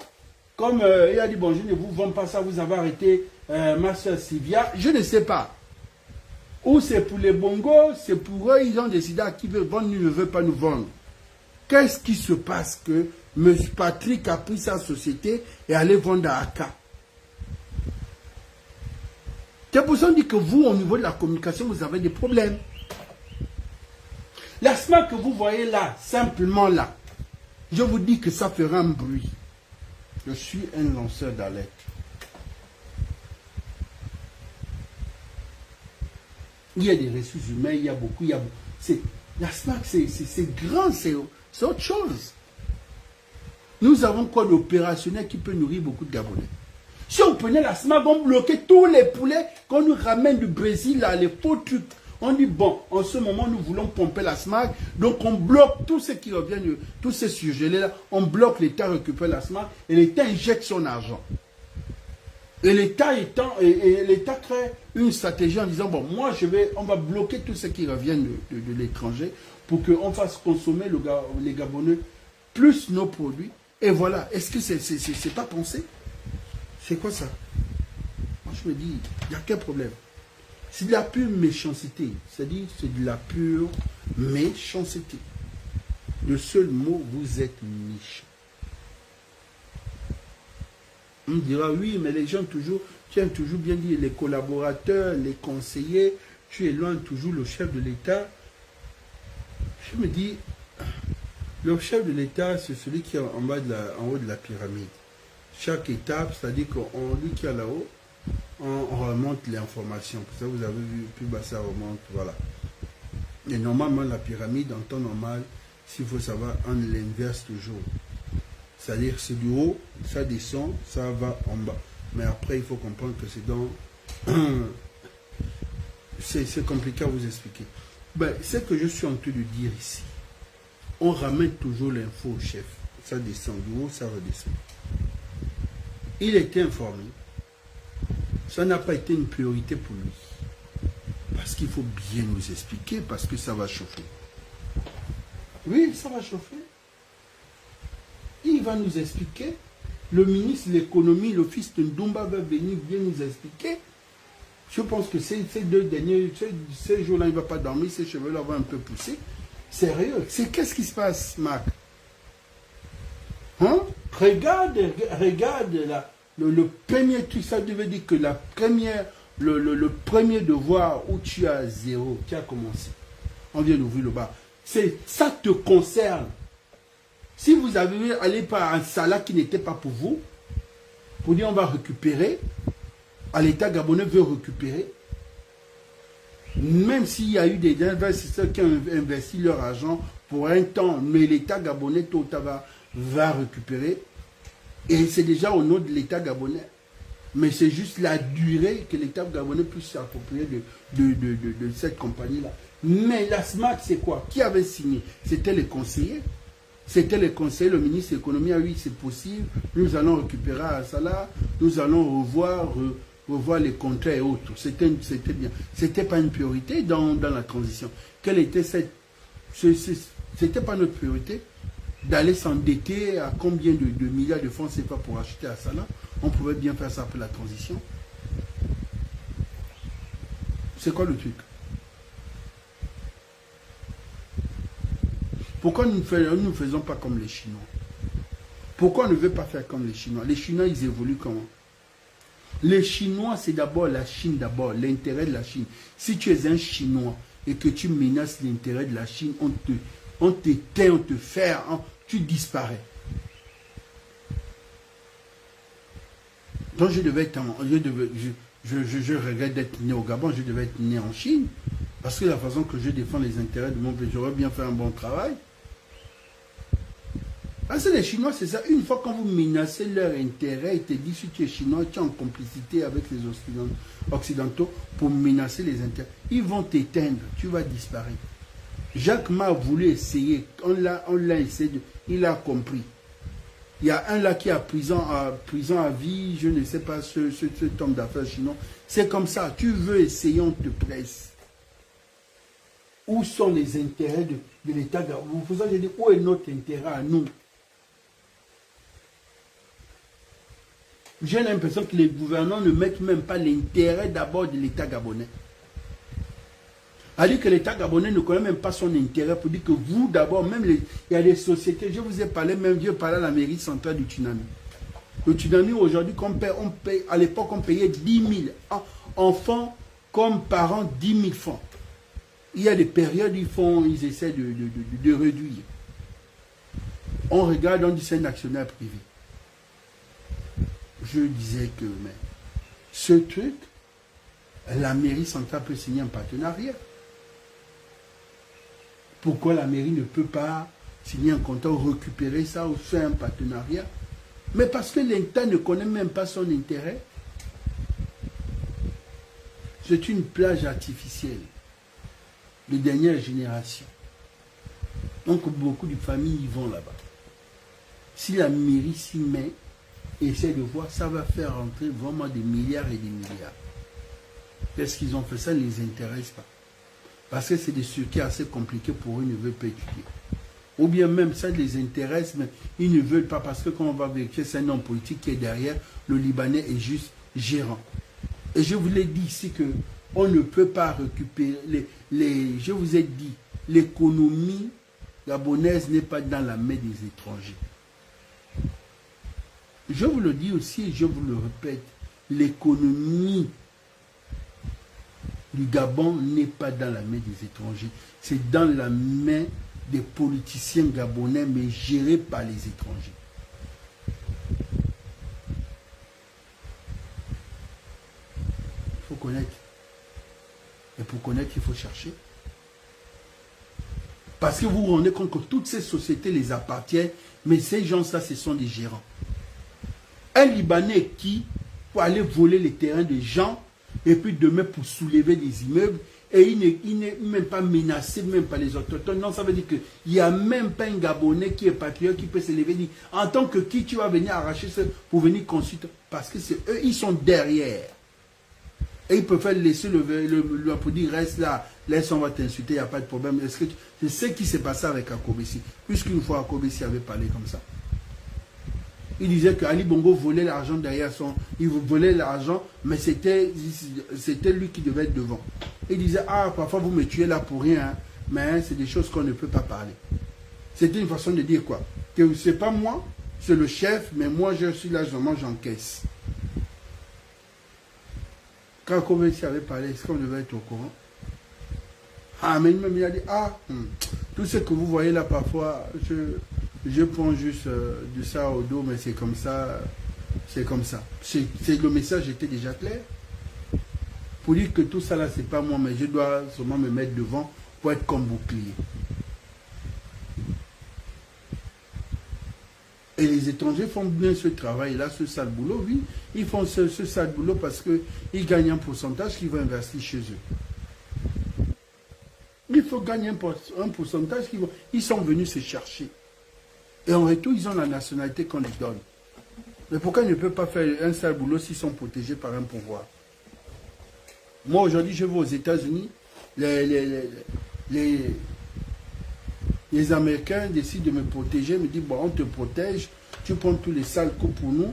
Comme il a dit, bon, je ne vous vends pas ça. Vous avez arrêté ma soeur Sivia. Je ne sais pas. Ou c'est pour les bongos, c'est pour eux, ils ont décidé à qui veut vendre, ils ne veulent pas nous vendre. Qu'est-ce qui se passe que M. Patrick a pris sa société et allé vendre à Aka? C'est pour ça qu'on dit que vous, au niveau de la communication, vous avez des problèmes. La SMAG que vous voyez là, simplement là, je vous dis que ça fera un bruit. Je suis un lanceur d'alerte. Il y a des ressources humaines, il y a beaucoup, la SMAG, c'est grand, c'est autre chose. Nous avons quoi d'opérationnel qui peut nourrir beaucoup de Gabonais? Si on prenait la SMAC, on bloquait tous les poulets qu'on nous ramène du Brésil, là, les faux trucs. On dit, bon, en ce moment, nous voulons pomper la SMAC, donc on bloque tout ce qui revient, tous ces surgelés-là, on bloque, l'État récupère la SMAC, et l'État injecte son argent. Et l'État crée une stratégie en disant, bon, moi, on va bloquer tout ce qui revient de l'étranger pour qu'on fasse consommer les Gabonais plus nos produits. Et voilà, est-ce que c'est pas pensé? C'est quoi ça? Moi, je me dis, il n'y a quel problème? C'est de la pure méchanceté. C'est-à-dire, c'est de la pure méchanceté. Le seul mot, vous êtes méchant. On me dira, oui, mais les gens toujours, tu aimes toujours bien dire, les collaborateurs, les conseillers, tu éloignes toujours le chef de l'État. Je me dis, le chef de l'État, c'est celui qui est en haut de la pyramide. Chaque étape, c'est-à-dire qu'on lui qui est là-haut, on remonte l'information. Pour ça, vous avez vu, plus bas ça remonte, voilà. Et normalement, la pyramide, en temps normal, s'il faut savoir, on l'inverse toujours. C'est-à-dire, c'est du haut, ça descend, ça va en bas. Mais après, il faut comprendre que c'est dans... c'est compliqué à vous expliquer. Ben, ce que je suis en train de dire ici, on ramène toujours l'info au chef. Ça descend du haut, ça redescend. Il était informé. Ça n'a pas été une priorité pour lui. Parce qu'il faut bien nous expliquer, parce que ça va chauffer. Oui, ça va chauffer. Il va nous expliquer. Le ministre de l'économie, le fils de Ndoumba, va venir bien nous expliquer. Je pense que ces jours-là, il ne va pas dormir, ses cheveux-là vont un peu pousser. Sérieux, qu'est-ce qui se passe, Marc? Hein? Regarde là, le premier truc, ça devait dire que le premier devoir où tu as 0, tu as commencé. On vient d'ouvrir le bar. Ça te concerne. Si vous avez allé par un salaire qui n'était pas pour vous, pour dire on va récupérer, à l'État gabonais veut récupérer, même s'il y a eu des investisseurs qui ont investi leur argent pour un temps, mais l'État gabonais tôt ou tard va récupérer, et c'est déjà au nom de l'État gabonais. Mais c'est juste la durée que l'État gabonais puisse s'approprier de cette compagnie-là. Mais la SMAC, c'est quoi? Qui avait signé? C'était les conseillers. C'était les conseillers, le ministre de l'économie a dit c'est possible, nous allons récupérer un salaire, nous allons revoir les contrats et autres. C'était bien. Ce n'était pas une priorité dans la transition. Quelle était c'était pas notre priorité d'aller s'endetter à combien de milliards de francs CFA pour acheter un salaire. On pouvait bien faire ça pour la transition. C'est quoi le truc? Pourquoi nous ne faisons pas comme les Chinois? Pourquoi on ne veut pas faire comme les Chinois? Les Chinois, ils évoluent comment? Les Chinois, c'est d'abord la Chine, d'abord, l'intérêt de la Chine. Si tu es un Chinois et que tu menaces l'intérêt de la Chine, on te tait, on te fait, tu disparais. Donc je devais être je regrette d'être né au Gabon, je devais être né en Chine, parce que la façon que je défends les intérêts de mon pays, j'aurais bien fait un bon travail. Parce que les Chinois, c'est ça. Une fois que vous menacez leur intérêt, ils te disent si tu es chinois, tu es en complicité avec les occidentaux pour menacer les intérêts. Ils vont t'éteindre, tu vas disparaître. Jacques Ma a voulu essayer, on l'a essayé, il a compris. Il y a un là qui a prison à vie, je ne sais pas, cet homme d'affaires chinois. C'est comme ça, tu veux essayer, on te presse. Où sont les intérêts de l'État? Pour ça, je dis, où est notre intérêt à nous? J'ai l'impression que les gouvernants ne mettent même pas l'intérêt d'abord de l'État gabonais. C'est-à-dire que l'État gabonais ne connaît même pas son intérêt pour dire que vous d'abord, même il y a des sociétés, je vous ai parlé, même Dieu parlait à la mairie centrale du Tunami. Le Tunami aujourd'hui, à l'époque on payait 10 000 enfants comme parents 10 000 francs. Il y a des périodes, ils essaient de réduire. On regarde, on dit c'est un actionnaire privé. Je disais que mais, ce truc, la mairie centrale peut signer un partenariat. Pourquoi la mairie ne peut pas signer un contrat ou récupérer ça ou faire un partenariat. Mais parce que l'État ne connaît même pas son intérêt. C'est une plage artificielle de dernière génération. Donc beaucoup de familles y vont là-bas. Si la mairie s'y met et essaie de voir, ça va faire rentrer vraiment des milliards et des milliards. Qu'est-ce qu'ils ont fait? Ça ne les intéresse pas. Parce que c'est des circuits assez compliqués pour eux, ils ne veulent pas étudier. Ou bien même ça les intéresse, mais ils ne veulent pas parce que quand on va vérifier, c'est un homme politique qui est derrière, le Libanais est juste gérant. Et je vous l'ai dit ici que on ne peut pas récupérer je vous ai dit, l'économie gabonaise n'est pas dans la main des étrangers. Je vous le dis aussi et je vous le répète, l'économie du Gabon n'est pas dans la main des étrangers. C'est dans la main des politiciens gabonais, mais gérés par les étrangers. Il faut connaître. Et pour connaître, il faut chercher. Parce que vous vous rendez compte que toutes ces sociétés les appartiennent, mais ces gens-là, ce sont des gérants. Un Libanais qui, pour aller voler les terrains des gens, et puis demain pour soulever des immeubles, et il n'est même pas menacé, même par les autochtones. Non, ça veut dire qu'il n'y a même pas un Gabonais qui est patriote qui peut se lever et dire, en tant que qui tu vas venir arracher ça pour venir consulter. Parce que c'est eux, ils sont derrière. Et ils peuvent laisser le pour dire, reste là, laisse, on va t'insulter, il n'y a pas de problème. C'est ce qui s'est passé avec Akobessi. Puisqu'une fois Akobessi avait parlé comme ça. Il disait que Ali Bongo volait l'argent derrière il volait l'argent, mais c'était lui qui devait être devant. Il disait, ah, parfois vous me tuez là pour rien, hein, mais c'est des choses qu'on ne peut pas parler. C'était une façon de dire quoi? Que c'est pas moi, c'est le chef, mais moi je suis là, j'encaisse. Quand Akobessi avait parlé, est-ce qu'on devait être au courant? Ah, mais il a dit, ah, tout ce que vous voyez là parfois, je prends juste du ça au dos, mais c'est comme ça, c'est comme ça. Le message était déjà clair. Pour dire que tout ça là, c'est pas moi, mais je dois seulement me mettre devant pour être comme bouclier. Et les étrangers font bien ce travail-là, ce sale boulot, oui. Ils font ce sale boulot parce qu'ils gagnent un pourcentage qu'ils vont investir chez eux. Il faut gagner un pourcentage ils sont venus se chercher. Et en retour, ils ont la nationalité qu'on les donne. Mais pourquoi ils ne peuvent pas faire un sale boulot s'ils sont protégés par un pouvoir? Moi, aujourd'hui, je vais aux États-Unis. Les Américains décident de me protéger, me disent, bon, on te protège, tu prends tous les sales coups pour nous,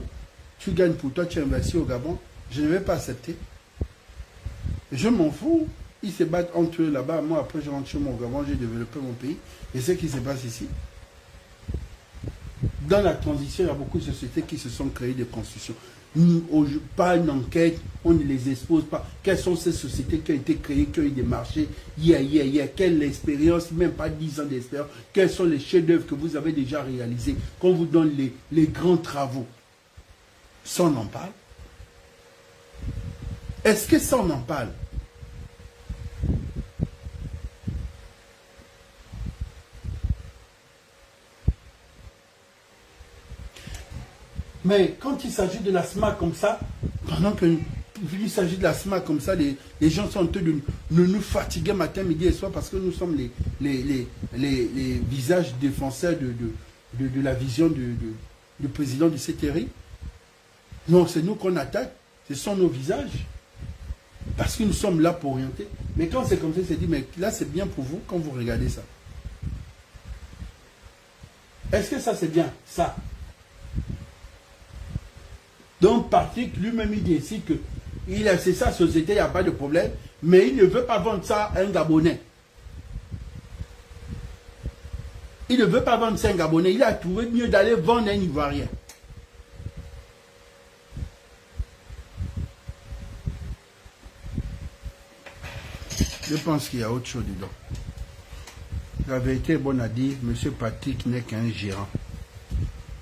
tu gagnes pour toi, tu investis au Gabon. Je ne vais pas accepter. Je m'en fous. Ils se battent entre eux là-bas. Moi, après, je rentre chez mon Gabon, j'ai développé mon pays. Et ce qui se passe ici. Dans la transition, il y a beaucoup de sociétés qui se sont créées des constructions. Pas une enquête, on ne les expose pas. Quelles sont ces sociétés qui ont été créées, qui ont eu des marchés? Quelle expérience, même pas 10 ans d'expérience. Quels sont les chefs-d'œuvre que vous avez déjà réalisés? Qu'on vous donne les grands travaux. Ça, on en parle? Est-ce que ça, on en parle? Mais quand il s'agit de la SMA comme ça, pendant qu'il s'agit de la SMA comme ça, les gens sont en train de nous fatiguer matin, midi et soir parce que nous sommes les visages défenseurs de la vision du président du CTRI. Non, c'est nous qu'on attaque, ce sont nos visages. Parce que nous sommes là pour orienter. Mais quand c'est comme ça, c'est dit, mais là c'est bien pour vous quand vous regardez ça. Est-ce que ça c'est bien? Ça. Donc, Patrick lui-même, il dit ici que c'est sa société, il n'y a pas de problème, mais il ne veut pas vendre ça à un Gabonais. Il ne veut pas vendre ça à un Gabonais. Il a trouvé mieux d'aller vendre un Ivoirien. Je pense qu'il y a autre chose dedans. La vérité est bonne à dire, M. Patrick n'est qu'un gérant.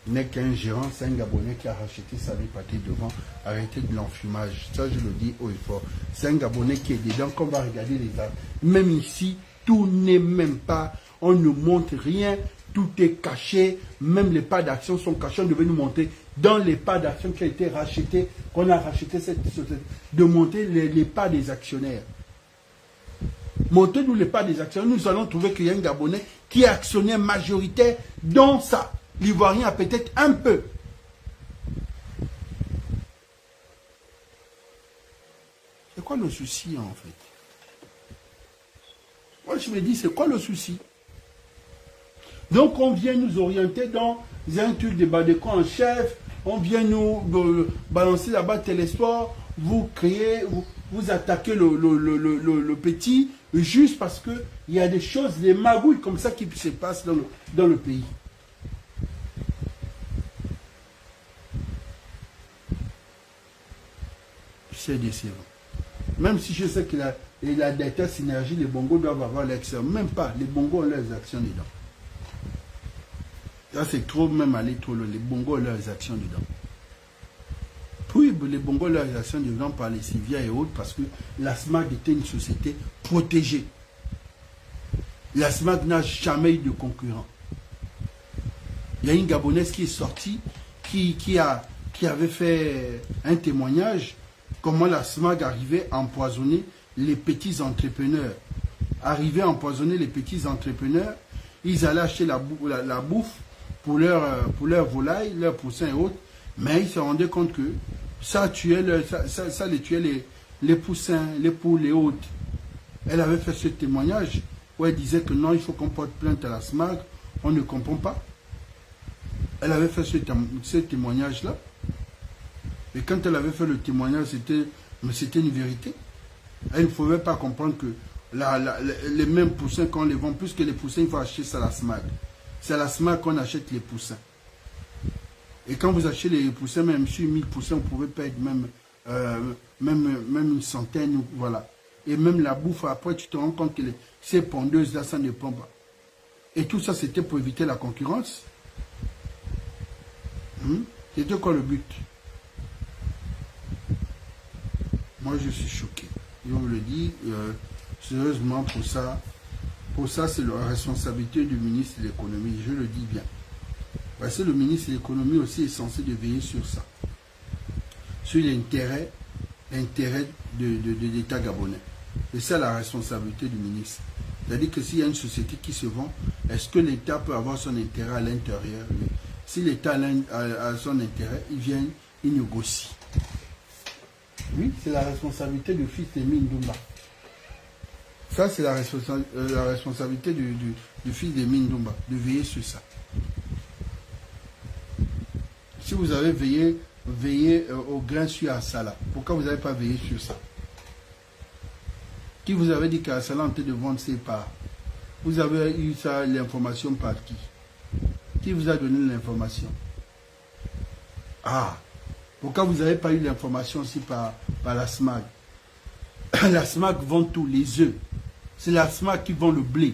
N'est qu'un gérant, c'est un Gabonais qui a racheté sa vie partie devant, arrêtez de l'enfumage. Ça, je le dis haut et fort. C'est un Gabonais qui est dedans, qu'on va regarder les arbres. Même ici, tout n'est même pas, on ne montre rien. tout est caché, même les parts d'action sont cachés. On devait nous montrer dans les parts d'action qui ont été rachetées, qu'on a racheté cette société, de monter les parts des actionnaires. Montez-nous les parts des actionnaires. Nous allons trouver qu'il y a un Gabonais qui est actionnaire majoritaire dans ça. L'Ivoirien a peut-être un peu. C'est quoi le souci en fait? Moi je me dis, c'est quoi le souci? Donc on vient nous orienter dans un truc de Badeko en chef, on vient nous balancer là-bas Téléspoir, vous créez, vous attaquez le petit, juste parce qu'il y a des choses, des magouilles comme ça qui se passent dans le pays. C'est décevant. Même si je sais que la data synergie, les Bongos doivent avoir l'action. Même pas, les Bongos ont leurs actions dedans. Là, c'est trop, même aller trop loin. Les Bongos ont leurs actions dedans. Puis, les Bongos ont leurs actions dedans par les Civia et autres, parce que la SMAG était une société protégée. La SMAG n'a jamais eu de concurrent. Il y a une Gabonaise qui est sortie, qui avait fait un témoignage, comment la SMAG arrivait à empoisonner les petits entrepreneurs. Arrivait à empoisonner les petits entrepreneurs, ils allaient acheter la bouffe pour leurs volailles, leurs poussins et autres, mais ils se rendaient compte que ça les tuait les poussins, les poules et autres. Elle avait fait ce témoignage où elle disait que non, il faut qu'on porte plainte à la SMAG, on ne comprend pas. Elle avait fait ce témoignage-là. Et quand elle avait fait le témoignage, c'était une vérité. Elle ne pouvait pas comprendre que les mêmes poussins qu'on les vend, plus que les poussins, il faut acheter ça à la SMAG. C'est à la SMAG qu'on achète les poussins. Et quand vous achetez les poussins, même sur 1000 poussins, vous pouvez perdre même une centaine, voilà. Et même la bouffe, après, tu te rends compte que ces pondeuses-là, ça ne prend pas. Et tout ça, c'était pour éviter la concurrence. C'était quoi le but? Moi, je suis choqué. Et on me le dit, sérieusement, pour ça, c'est la responsabilité du ministre de l'économie. Je le dis bien. Parce que le ministre de l'économie aussi est censé de veiller sur ça. Sur l'intérêt de l'État gabonais. Et c'est la responsabilité du ministre. C'est-à-dire que s'il y a une société qui se vend, est-ce que l'État peut avoir son intérêt à l'intérieur? Si l'État a son intérêt, il négocie. Oui, c'est la responsabilité du fils de Mindumba. Ça, c'est la responsabilité du fils de Mindumba, de veiller sur ça. Si vous avez veillé au grain sur Assala, pourquoi vous n'avez pas veillé sur ça? Qui vous avait dit qu'Assala en train de vendre ses parts? Vous avez eu ça, l'information par qui? Qui vous a donné l'information? Ah, pourquoi vous n'avez pas eu l'information aussi par la SMAG? La SMAG vend tout, les œufs. C'est la SMAG qui vend le blé.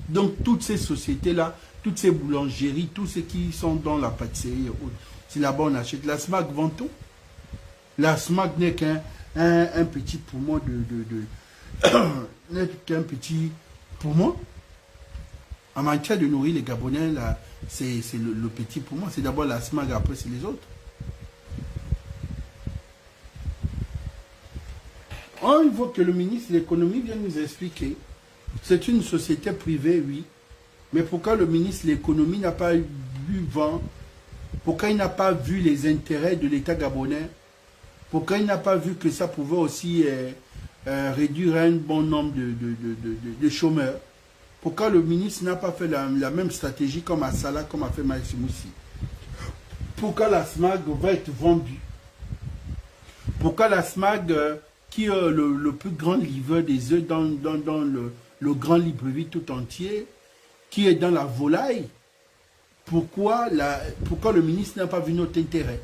Donc toutes ces sociétés-là, toutes ces boulangeries, tous ceux qui sont dans la pâtisserie, c'est là-bas on achète. La SMAG vend tout. La SMAG n'est qu'un petit poumon n'est qu'un petit poumon. En matière de nourrir les Gabonais, c'est le petit poumon. C'est d'abord la SMAG, après c'est les autres. Il faut que le ministre de l'économie vienne nous expliquer. C'est une société privée, oui. Mais pourquoi le ministre de l'économie n'a pas vu vent? Pourquoi il n'a pas vu les intérêts de l'État gabonais? Pourquoi il n'a pas vu que ça pouvait aussi réduire un bon nombre de chômeurs? Pourquoi le ministre n'a pas fait la même stratégie comme à Salah, comme a fait Maïs Moussi? Pourquoi la SMAG va être vendue? Pourquoi la SMAG, qui est le plus grand livreur des œufs dans le grand librairie tout entier, qui est dans la volaille, pourquoi le ministre n'a pas vu notre intérêt?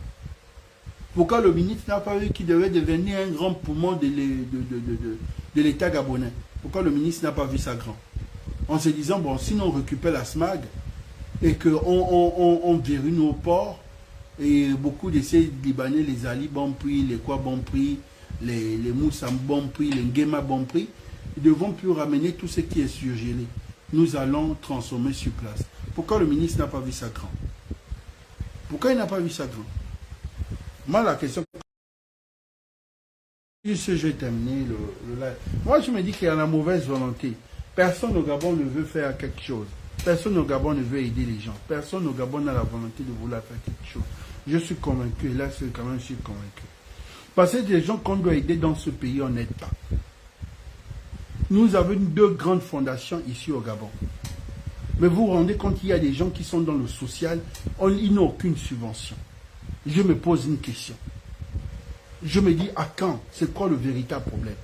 Pourquoi le ministre n'a pas vu qu'il devait devenir un grand poumon de l'État gabonais? Pourquoi le ministre n'a pas vu ça grand? En se disant, bon, sinon on récupère la SMAG et qu'on verrouille nos ports, et beaucoup de ces Libanais, les Ali bon prix, les quoi bon prix, les Moussam bon prix, les Ngema bon prix, ils ne devront plus ramener tout ce qui est surgelé. Nous allons transformer sur place. Pourquoi le ministre n'a pas vu ça grand? Pourquoi il n'a pas vu ça grand? Moi, la question... Je vais terminer le live. Moi, je me dis qu'il y a la mauvaise volonté. Personne au Gabon ne veut faire quelque chose. Personne au Gabon ne veut aider les gens. Personne au Gabon n'a la volonté de vouloir faire quelque chose. Je suis convaincu, et là, quand même, je suis convaincu. Parce que les gens qu'on doit aider dans ce pays, on n'aide pas. Nous avons 2 grandes fondations ici au Gabon. Mais vous vous rendez compte qu'il y a des gens qui sont dans le social, ils n'ont aucune subvention. Je me pose une question. Je me dis, à quand? C'est quoi le véritable problème?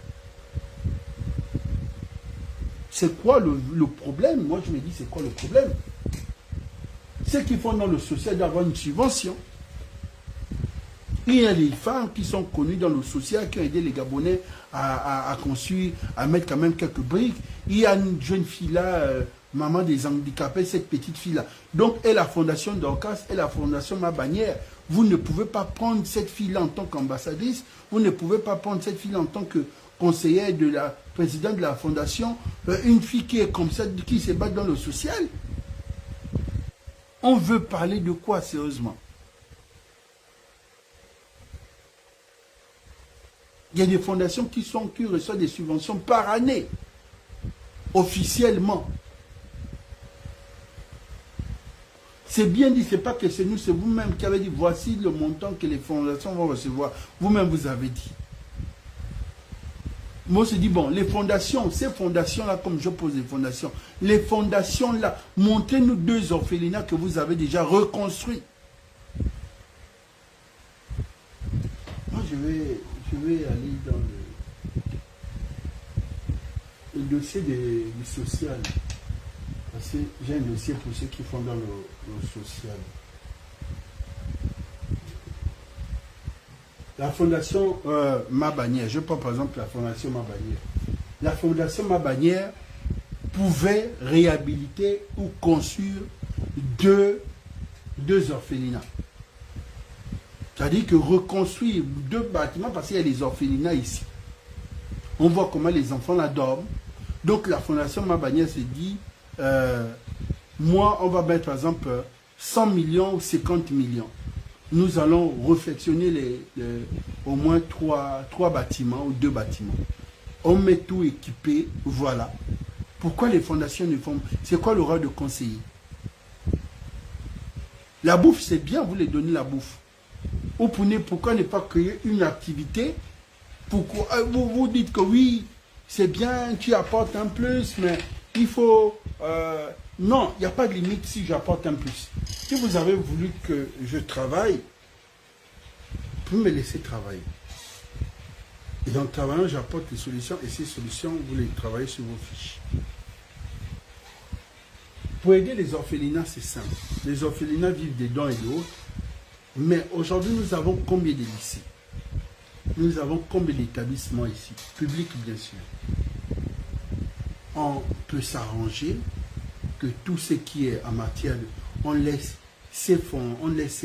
C'est quoi le problème? Moi, je me dis, c'est quoi le problème? Ceux qui font dans le social d'avoir une subvention. Il y a des femmes qui sont connues dans le social, qui ont aidé les Gabonais à construire, à mettre quand même quelques briques. Il y a une jeune fille là, maman des handicapés, cette petite fille-là. Donc, et la fondation Dorcas et la fondation Ma Bannière. Vous ne pouvez pas prendre cette fille-là en tant qu'ambassadrice, vous ne pouvez pas prendre cette fille-là en tant que conseillère de la présidente de la fondation, une fille qui est comme ça, qui se bat dans le social. On veut parler de quoi, sérieusement? Il y a des fondations qui reçoivent des subventions par année, officiellement. C'est bien dit, c'est pas que c'est nous, c'est vous-même qui avez dit, voici le montant que les fondations vont recevoir. Vous-même, vous avez dit. Moi, je dis, bon, les fondations, ces fondations-là, comme je pose les fondations, montrez-nous 2 orphelinats que vous avez déjà reconstruits. Moi, je vais aller dans le dossier du social. Parce que j'ai un dossier pour ceux qui font dans le social. La fondation Ma Bannière, je prends par exemple la fondation Ma Bannière. La fondation Ma Bannière pouvait réhabiliter ou construire 2 orphelinats. C'est-à-dire que reconstruire 2 bâtiments parce qu'il y a des orphelinats ici. On voit comment les enfants là dorment. Donc la fondation Ma Bannière se dit, moi on va mettre par exemple 100 millions ou 50 millions. Nous allons réflexionner au moins 3 bâtiments ou 2 bâtiments. On met tout équipé, voilà. Pourquoi les fondations ne font... C'est quoi le rôle de conseiller? La bouffe, c'est bien, vous les donnez la bouffe. Ou pourquoi ne pas créer une activité? Pourquoi vous dites que oui, c'est bien, tu apportes un plus, mais il faut... non, il n'y a pas de limite si j'apporte un plus. Si vous avez voulu que je travaille, vous me laissez travailler. Et en travaillant, j'apporte des solutions, et ces solutions, vous les travaillez sur vos fiches. Pour aider les orphelinats, c'est simple. Les orphelinats vivent des dons et des autres. Mais aujourd'hui, nous avons combien de lycées? Nous avons combien d'établissements ici? Publics, bien sûr. On peut s'arranger que tout ce qui est en matière de... On laisse ces fonds, on laisse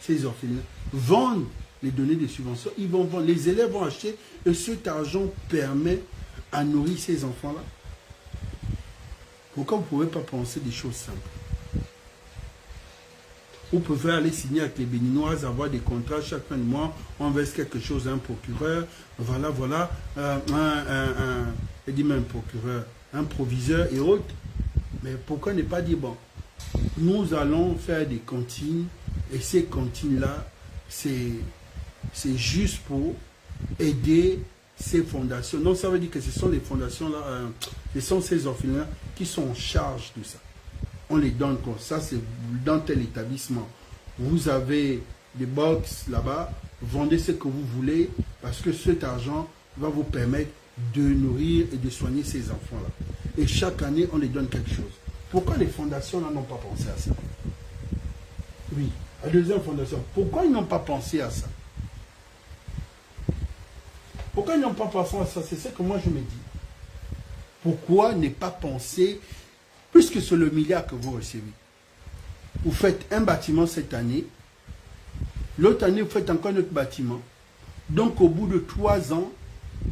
ces orphelinats vendre les données de subventions. Ils vont vendre, les élèves vont acheter et cet argent permet à nourrir ces enfants-là. Pourquoi vous ne pouvez pas penser des choses simples? Vous pouvez aller signer avec les Béninoises, avoir des contrats chaque fin de mois, on verse quelque chose à un procureur, voilà, je dis même procureur, un proviseur et autres. Mais pourquoi ne pas dire, bon, nous allons faire des cantines, et ces cantines-là, c'est juste pour aider ces fondations. Donc ça veut dire que ce sont les fondations-là, ce sont ces orphelins qui sont en charge de ça. On les donne comme ça, c'est dans tel établissement. Vous avez des box là-bas, vendez ce que vous voulez, parce que cet argent va vous permettre de nourrir et de soigner ces enfants-là. Et chaque année, on les donne quelque chose. Pourquoi les fondations n'ont pas pensé à ça? Oui, la deuxième fondation, pourquoi ils n'ont pas pensé à ça? Pourquoi ils n'ont pas pensé à ça? C'est ce que moi je me dis. Pourquoi ne pas penser, puisque c'est le milliard que vous recevez, vous faites un bâtiment cette année, l'autre année vous faites encore un autre bâtiment, donc au bout de 3 ans,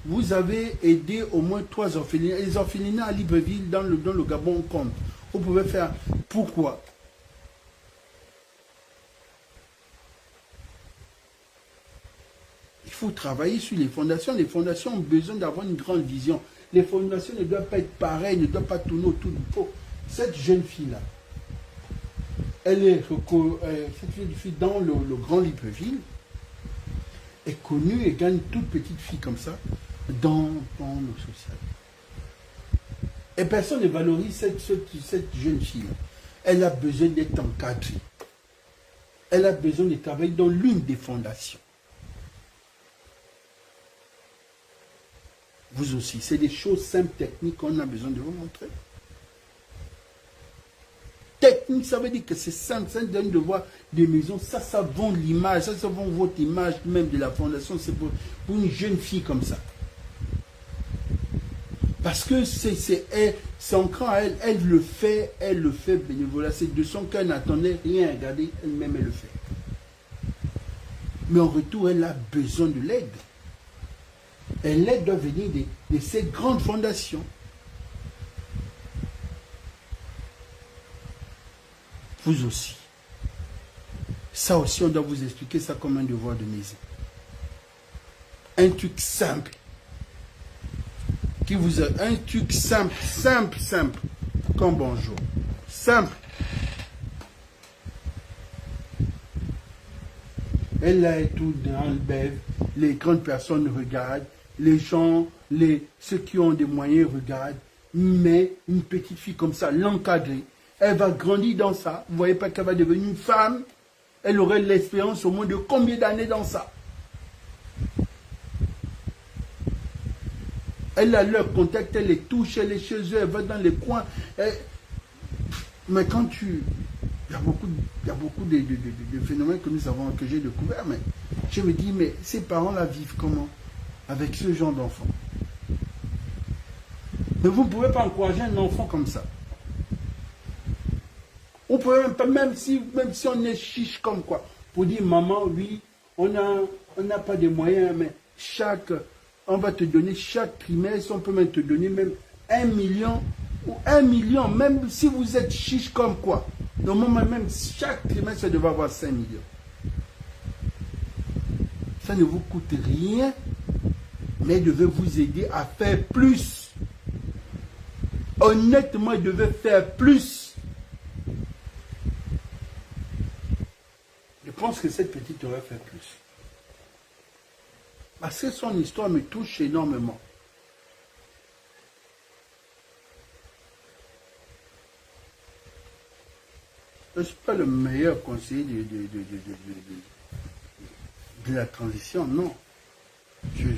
vous avez aidé au moins 3 orphelinats. Les orphelinats à Libreville, dans le Gabon, on compte. Vous pouvez faire. Pourquoi? Il faut travailler sur les fondations. Les fondations ont besoin d'avoir une grande vision. Les fondations ne doivent pas être pareilles, ne doivent pas tourner autour du pot. Cette jeune fille-là, elle est cette jeune fille dans le Grand Libreville est connue et gagne toute petite fille comme ça dans le social. Et personne ne valorise cette jeune fille-là. Elle a besoin d'être encadrée. Elle a besoin de travailler dans l'une des fondations. Vous aussi, c'est des choses simples, techniques qu'on a besoin de vous montrer. Technique, ça veut dire que c'est simple, ça donne de voir des maisons, ça vend l'image, ça vend votre image même de la fondation, c'est pour une jeune fille comme ça. Parce que c'est ancrant à elle, elle le fait bénévolat, c'est de son cœur, elle n'attendait rien à regarder, elle-même elle le fait. Mais en retour, elle a besoin de l'aide. Et l'aide doit venir de ces grandes fondations. Vous aussi. Ça aussi, on doit vous expliquer ça comme un devoir de maison. Un truc simple. Un truc simple, simple. Comme bonjour. Simple. Elle a tout dans le bève. Les grandes personnes regardent. Les gens, ceux qui ont des moyens regardent. Mais une petite fille comme ça, l'encadrer. Elle va grandir dans ça. Vous ne voyez pas qu'elle va devenir une femme. Elle aurait l'expérience au moins de combien d'années dans ça. Elle a leur contact, elle les touche, elle est chez eux, elle va dans les coins. Mais quand il y a beaucoup de phénomènes que j'ai découverts, mais je me dis, mais ces parents-là vivent comment avec ce genre d'enfants? Mais vous ne pouvez pas encourager un enfant comme ça. On peut même si on est chiche comme quoi, pour dire maman, oui, on n'a pas de moyens, mais on va te donner chaque trimestre, on peut même te donner même 1 million ou 1 million, même si vous êtes chiche comme quoi. Normalement, même chaque trimestre, ça devrait avoir 5 millions. Ça ne vous coûte rien, mais devait vous aider à faire plus. Honnêtement, il devait faire plus. Je pense que cette petite aurait fait plus. Parce que son histoire me touche énormément. Je ne suis pas le meilleur conseiller de la transition, non.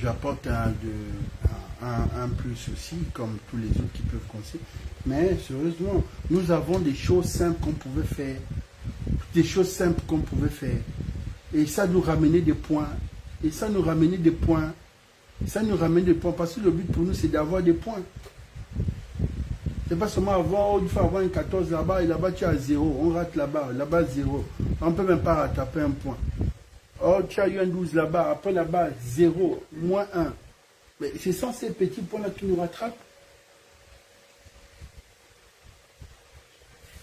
J'apporte un plus aussi, comme tous les autres qui peuvent conseiller. Mais sérieusement, nous avons des choses simples qu'on pouvait faire. Des choses simples qu'on pouvait faire. Et ça nous ramenait des points. Ça nous ramène des points. Parce que le but pour nous, c'est d'avoir des points. C'est pas seulement il faut avoir une 14 là-bas, et là-bas tu as 0. On rate là-bas 0. On ne peut même pas rattraper un point. Oh, tu as eu un 12 là-bas, après là-bas 0, moins 1. Mais c'est sans ces petits points-là qui nous rattrapent.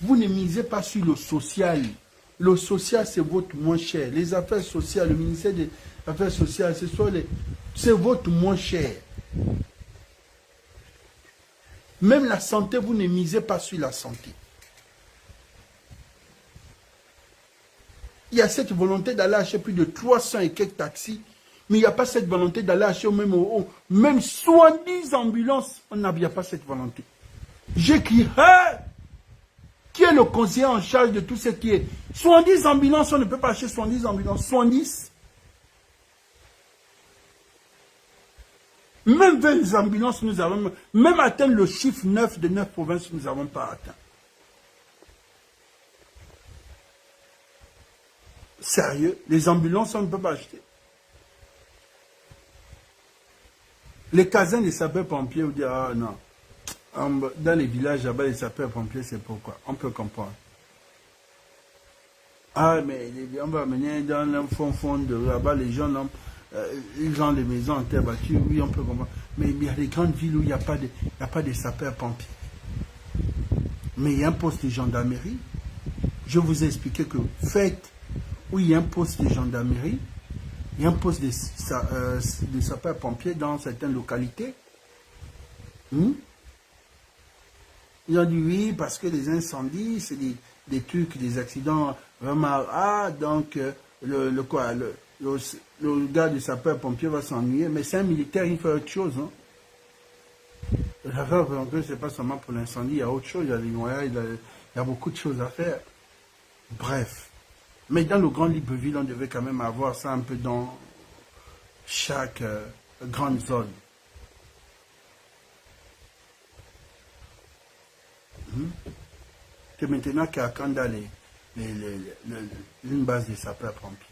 Vous ne misez pas sur le social. Le social, c'est votre moins cher. Les affaires sociales, le ministère des Affaires sociales, c'est votre moins cher. Même la santé, vous ne misez pas sur la santé. Il y a cette volonté d'aller acheter plus de 300 et quelques taxis, mais il n'y a pas cette volonté d'aller acheter même 70 ambulances. Il n'y a pas cette volonté. J'écris, hey! Qui est le conseiller en charge de tout ce qui est 70 ambulances, on ne peut pas acheter 70 ambulances, 70. Même 20 ambulances, nous avons, même atteint le chiffre 9 de 9 provinces, nous n'avons pas atteint. Sérieux, les ambulances, on ne peut pas acheter. Les casernes des sapeurs-pompiers, vous dire, ah non. Dans les villages là-bas, les sapeurs-pompiers, c'est pourquoi. On peut comprendre. Ah, mais on va mener dans le fond de là-bas, les gens, ils ont des maisons en terre battue, oui, on peut comprendre. Mais il y a des grandes villes où il n'y a pas de sapeurs-pompiers. Mais il y a un poste de gendarmerie. Je vous ai expliqué que faites où il y a un poste de gendarmerie, il y a un poste de sapeurs-pompiers dans certaines localités. Ils ont dit oui, parce que les incendies, c'est des trucs, des accidents vraiment. Ah, donc, le gars du sapeur-pompier va s'ennuyer. Mais c'est un militaire, il fait autre chose. Hein. Le sapeur-pompier, c'est pas seulement pour l'incendie, il y a autre chose. Il y a des noyades, il y a beaucoup de choses à faire. Bref. Mais dans le grand Libreville, on devait quand même avoir ça un peu dans chaque grande zone. Que maintenant qu'à Akanda, une base de sapeurs-pompiers.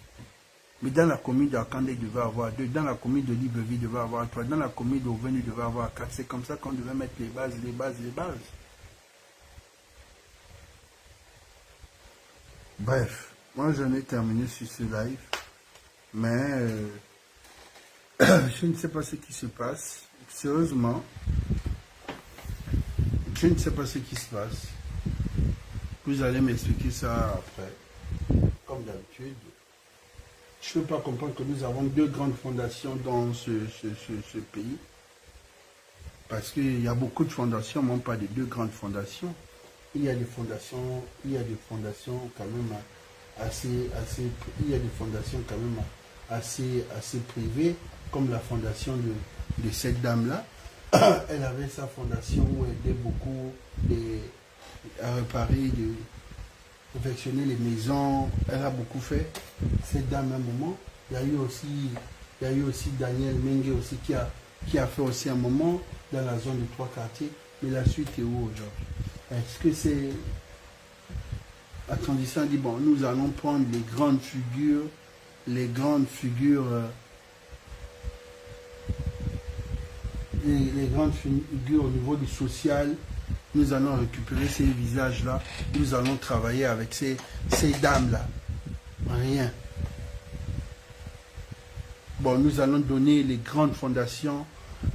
Mais dans la commune d'Akanda, il devait avoir 2. Dans la commune de Libreville, il devait avoir 3. Dans la commune d'Auvergne, il devait avoir 4. C'est comme ça qu'on devait mettre les bases. Bref, moi j'en ai terminé sur ce live. Mais je ne sais pas ce qui se passe. Sérieusement, je ne sais pas ce qui se passe. Vous allez m'expliquer ça après. Comme d'habitude. Je ne peux pas comprendre que nous avons 2 grandes fondations dans ce pays. Parce qu'il y a beaucoup de fondations, mais pas de 2 grandes fondations. Il y a des fondations quand même assez privées, comme la fondation de cette dame-là. Elle avait sa fondation où elle aidait beaucoup à réparer, confectionner les maisons. Elle a beaucoup fait, cette dame à un moment. Il y a eu aussi Daniel Mengue aussi qui a fait aussi un moment dans la zone de 3 quartiers. Mais la suite est où aujourd'hui? Est-ce que c'est... Attendez, ça dit, bon, nous allons prendre les grandes figures au niveau du social. Nous allons récupérer ces visages-là. Nous allons travailler avec ces dames-là. Rien. Bon, nous allons donner les grandes fondations.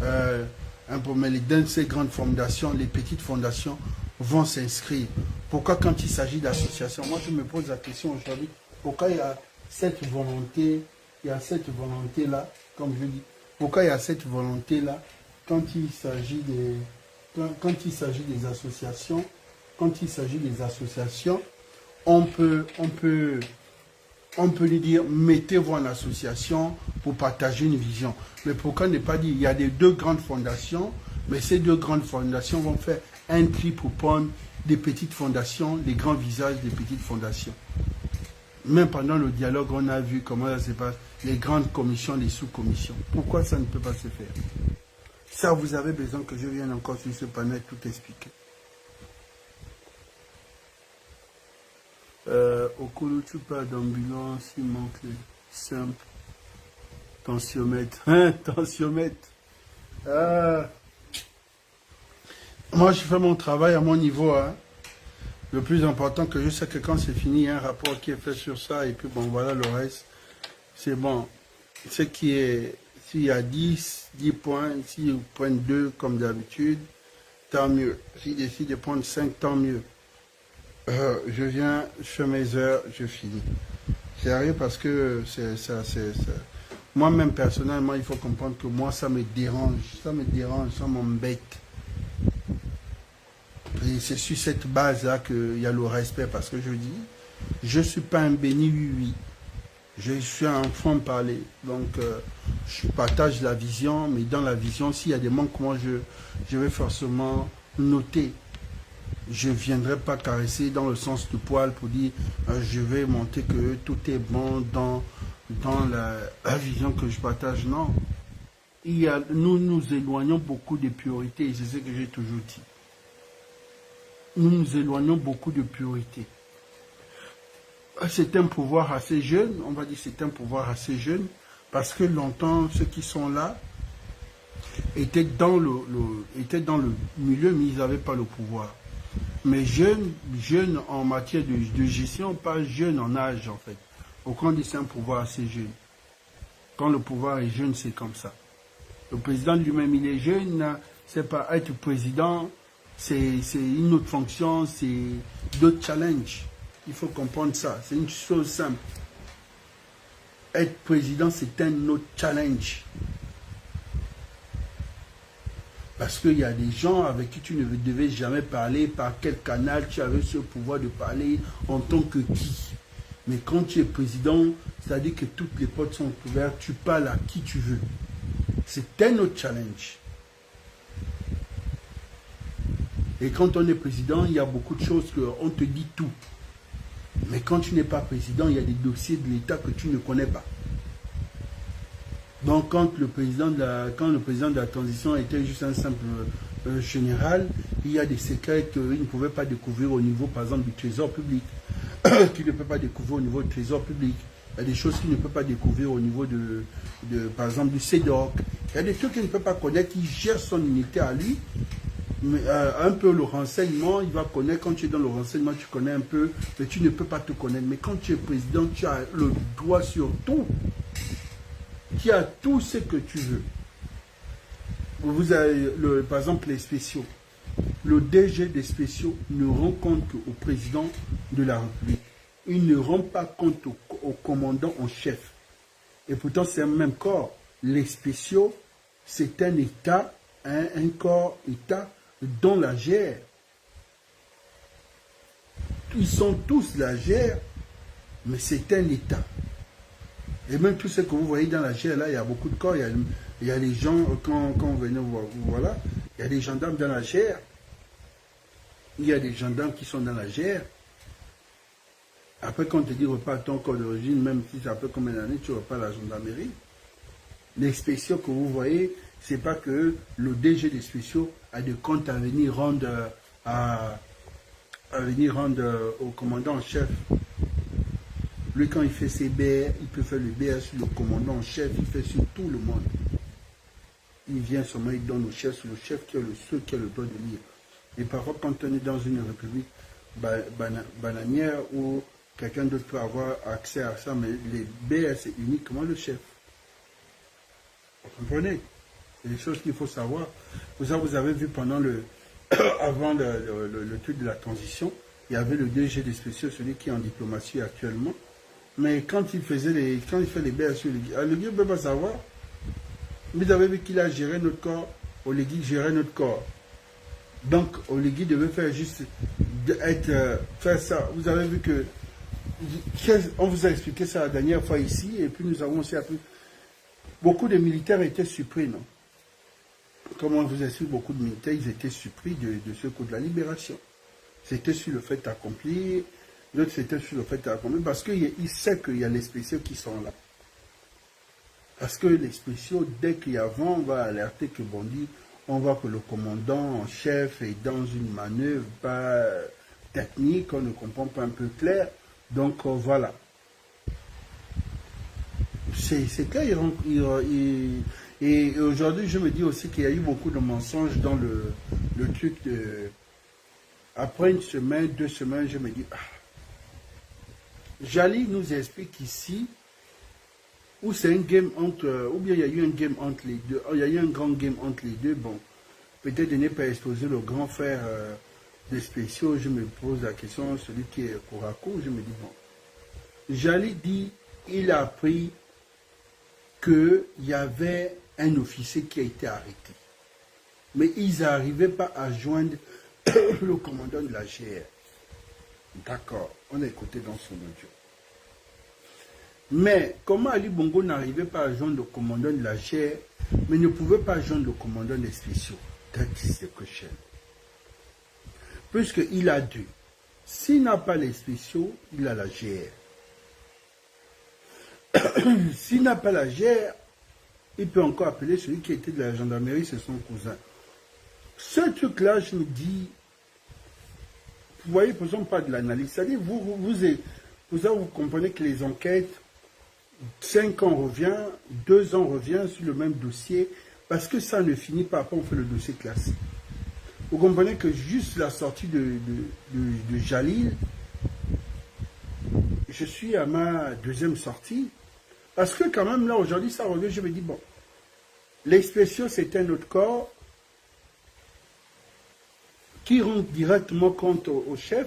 Mais dans ces grandes fondations, les petites fondations vont s'inscrire. Pourquoi quand il s'agit d'associations? Moi, je me pose la question aujourd'hui. Pourquoi il y a cette volonté, là, comme je dis, pourquoi il y a cette volonté-là quand il s'agit des associations, on peut lui dire, mettez-vous en association pour partager une vision. Mais pourquoi ne pas dire, il y a des 2 grandes fondations, mais ces 2 grandes fondations vont faire un tri pour prendre des petites fondations, des grands visages des petites fondations. Même pendant le dialogue, on a vu comment ça se passe, les grandes commissions, les sous-commissions. Pourquoi ça ne peut pas se faire? Ça, vous avez besoin que je vienne encore sur ce panel tout expliquer. Au Koulou, tu parles d'ambulance, il manque le simple tensiomètre. Tensiomètre. Moi, je fais mon travail à mon niveau. Hein. Le plus important, que je sais que quand c'est fini, il y a un rapport qui est fait sur ça. Et puis, bon, voilà le reste. C'est bon. Ce qui est... S'il y a 10 points, s'ils prennent 2 comme d'habitude, tant mieux. S'ils décident de prendre 5, tant mieux. Je viens, je fais mes heures, je finis. Sérieux, parce que c'est ça. Moi-même, personnellement, il faut comprendre que moi, ça me dérange, ça m'embête. Et c'est sur cette base-là qu'il y a le respect, parce que je dis, je ne suis pas un béni oui. Je suis un enfant parler, donc je partage la vision, mais dans la vision, s'il y a des manquements, je vais forcément noter. Je ne viendrai pas caresser dans le sens du poil pour dire je vais montrer que tout est bon dans la vision que je partage. Non. Nous nous éloignons beaucoup de purité, et c'est ce que j'ai toujours dit. Nous nous éloignons beaucoup de purité. C'est un pouvoir assez jeune, on va dire c'est un pouvoir assez jeune, parce que longtemps, ceux qui sont là étaient dans le milieu, mais ils n'avaient pas le pouvoir. Mais jeunes en matière de gestion, pas jeunes en âge en fait. Aucun dit c'est un pouvoir assez jeune. Quand le pouvoir est jeune, c'est comme ça. Le président lui-même, il est jeune, c'est pas être président, c'est une autre fonction, c'est d'autres challenges. Il faut comprendre ça. C'est une chose simple. Être président, c'est un autre challenge. Parce qu'il y a des gens avec qui tu ne devais jamais parler, par quel canal tu avais ce pouvoir de parler en tant que qui. Mais quand tu es président, c'est-à-dire que toutes les portes sont ouvertes, tu parles à qui tu veux. C'est un autre challenge. Et quand on est président, il y a beaucoup de choses qu'on te dit tout. Mais quand tu n'es pas président, il y a des dossiers de l'État que tu ne connais pas. Donc, quand le président de la transition était juste un simple général, il y a des secrets qu'il ne pouvait pas découvrir au niveau, par exemple, du trésor public, qu'il ne peut pas découvrir au niveau du trésor public. Il y a des choses qu'il ne peut pas découvrir au niveau par exemple, du CEDOC. Il y a des trucs qu'il ne peut pas connaître, qui gère son unité à lui. Mais, un peu le renseignement, il va connaître. Quand tu es dans le renseignement, tu connais un peu, mais tu ne peux pas te connaître. Mais quand tu es président, tu as le droit sur tout. Tu as tout ce que tu veux. Vous avez, par exemple, les spéciaux. Le DG des spéciaux ne rend compte qu'au président de la République. Il ne rend pas compte au commandant en chef. Et pourtant, c'est un même corps. Les spéciaux, c'est un État, un corps État dont la gère. Ils sont tous la gère, mais c'est un État. Et même tout ce que vous voyez dans la GR, là, il y a beaucoup de corps. Il y a les gens, quand vous venez voir, voilà, il y a des gendarmes dans la GR. Il y a des gendarmes qui sont dans la GR. Après, quand on te dit repars ton corps d'origine, même si ça peut combien d'années, tu repars à la gendarmerie. Les spéciaux que vous voyez, c'est pas que le DG des spéciaux a des comptes à venir rendre au commandant en chef. Lui, quand il fait ses BR, il peut faire le BR sur le commandant en chef, il fait sur tout le monde. Il vient seulement, il donne au chef, c'est le chef qui a le seul qui a le droit de lire. Et parfois, quand on est dans une république bananière où quelqu'un d'autre peut avoir accès à ça, mais les BR, c'est uniquement le chef. Vous comprenez? C'est des choses qu'il faut savoir. Vous avez vu pendant avant le truc de la transition, il y avait le DG des spéciaux, celui qui est en diplomatie actuellement. Mais quand il fait les BR sur le Guy ne peut pas savoir. Vous avez vu qu'il a géré notre corps, Olegui gérait notre corps. Donc Olegui devait faire juste faire ça. Vous avez vu que on vous a expliqué ça la dernière fois ici, et puis nous avons aussi appris. Beaucoup de militaires étaient surpris, non? Comme on vous explique, beaucoup de militaires, ils étaient surpris de ce coup de la libération. C'était sur le fait accompli, d'autres c'était sur le fait accompli, parce qu'il sait qu'il y a les spéciaux qui sont là. Parce que les spéciaux, dès qu'il y a vent, on va alerter que Bondi, on voit que le commandant en chef est dans une manœuvre pas technique, on ne comprend pas un peu clair. Donc voilà. C'est clair. Et aujourd'hui, je me dis aussi qu'il y a eu beaucoup de mensonges dans le truc de... Après une semaine, 2 semaines, je me dis... Ah. Jali nous explique ici où c'est un game entre... Ou bien il y a eu un game entre les deux. Il y a eu un grand game entre les deux. Bon, peut-être de ne pas exposer le grand frère des spéciaux. Je me pose la question, celui qui est Kourakou, je me dis, bon... Jali dit, il a appris qu'il y avait un officier qui a été arrêté. Mais ils n'arrivaient pas à joindre le commandant de la GR. D'accord, on a écouté dans son audio. Mais comment Ali Bongo n'arrivait pas à joindre le commandant de la GR, mais ne pouvait pas joindre le commandant des spéciaux? That is the question. Puisqu'il a deux. S'il n'a pas les spéciaux, il a la GR. S'il n'a pas la GR, il peut encore appeler celui qui était de la gendarmerie, c'est son cousin. Ce truc-là, je me dis, vous voyez, faisons pas de l'analyse. C'est-à-dire, vous comprenez que les enquêtes, 5 ans revient, 2 ans revient sur le même dossier, parce que ça ne finit pas. Après, on fait le dossier classique. Vous comprenez que juste la sortie de Jalil, je suis à ma 2e sortie, parce que quand même, là, aujourd'hui, ça revient, je me dis, bon, les spéciaux, c'est un autre corps. qui rend directement compte au chef.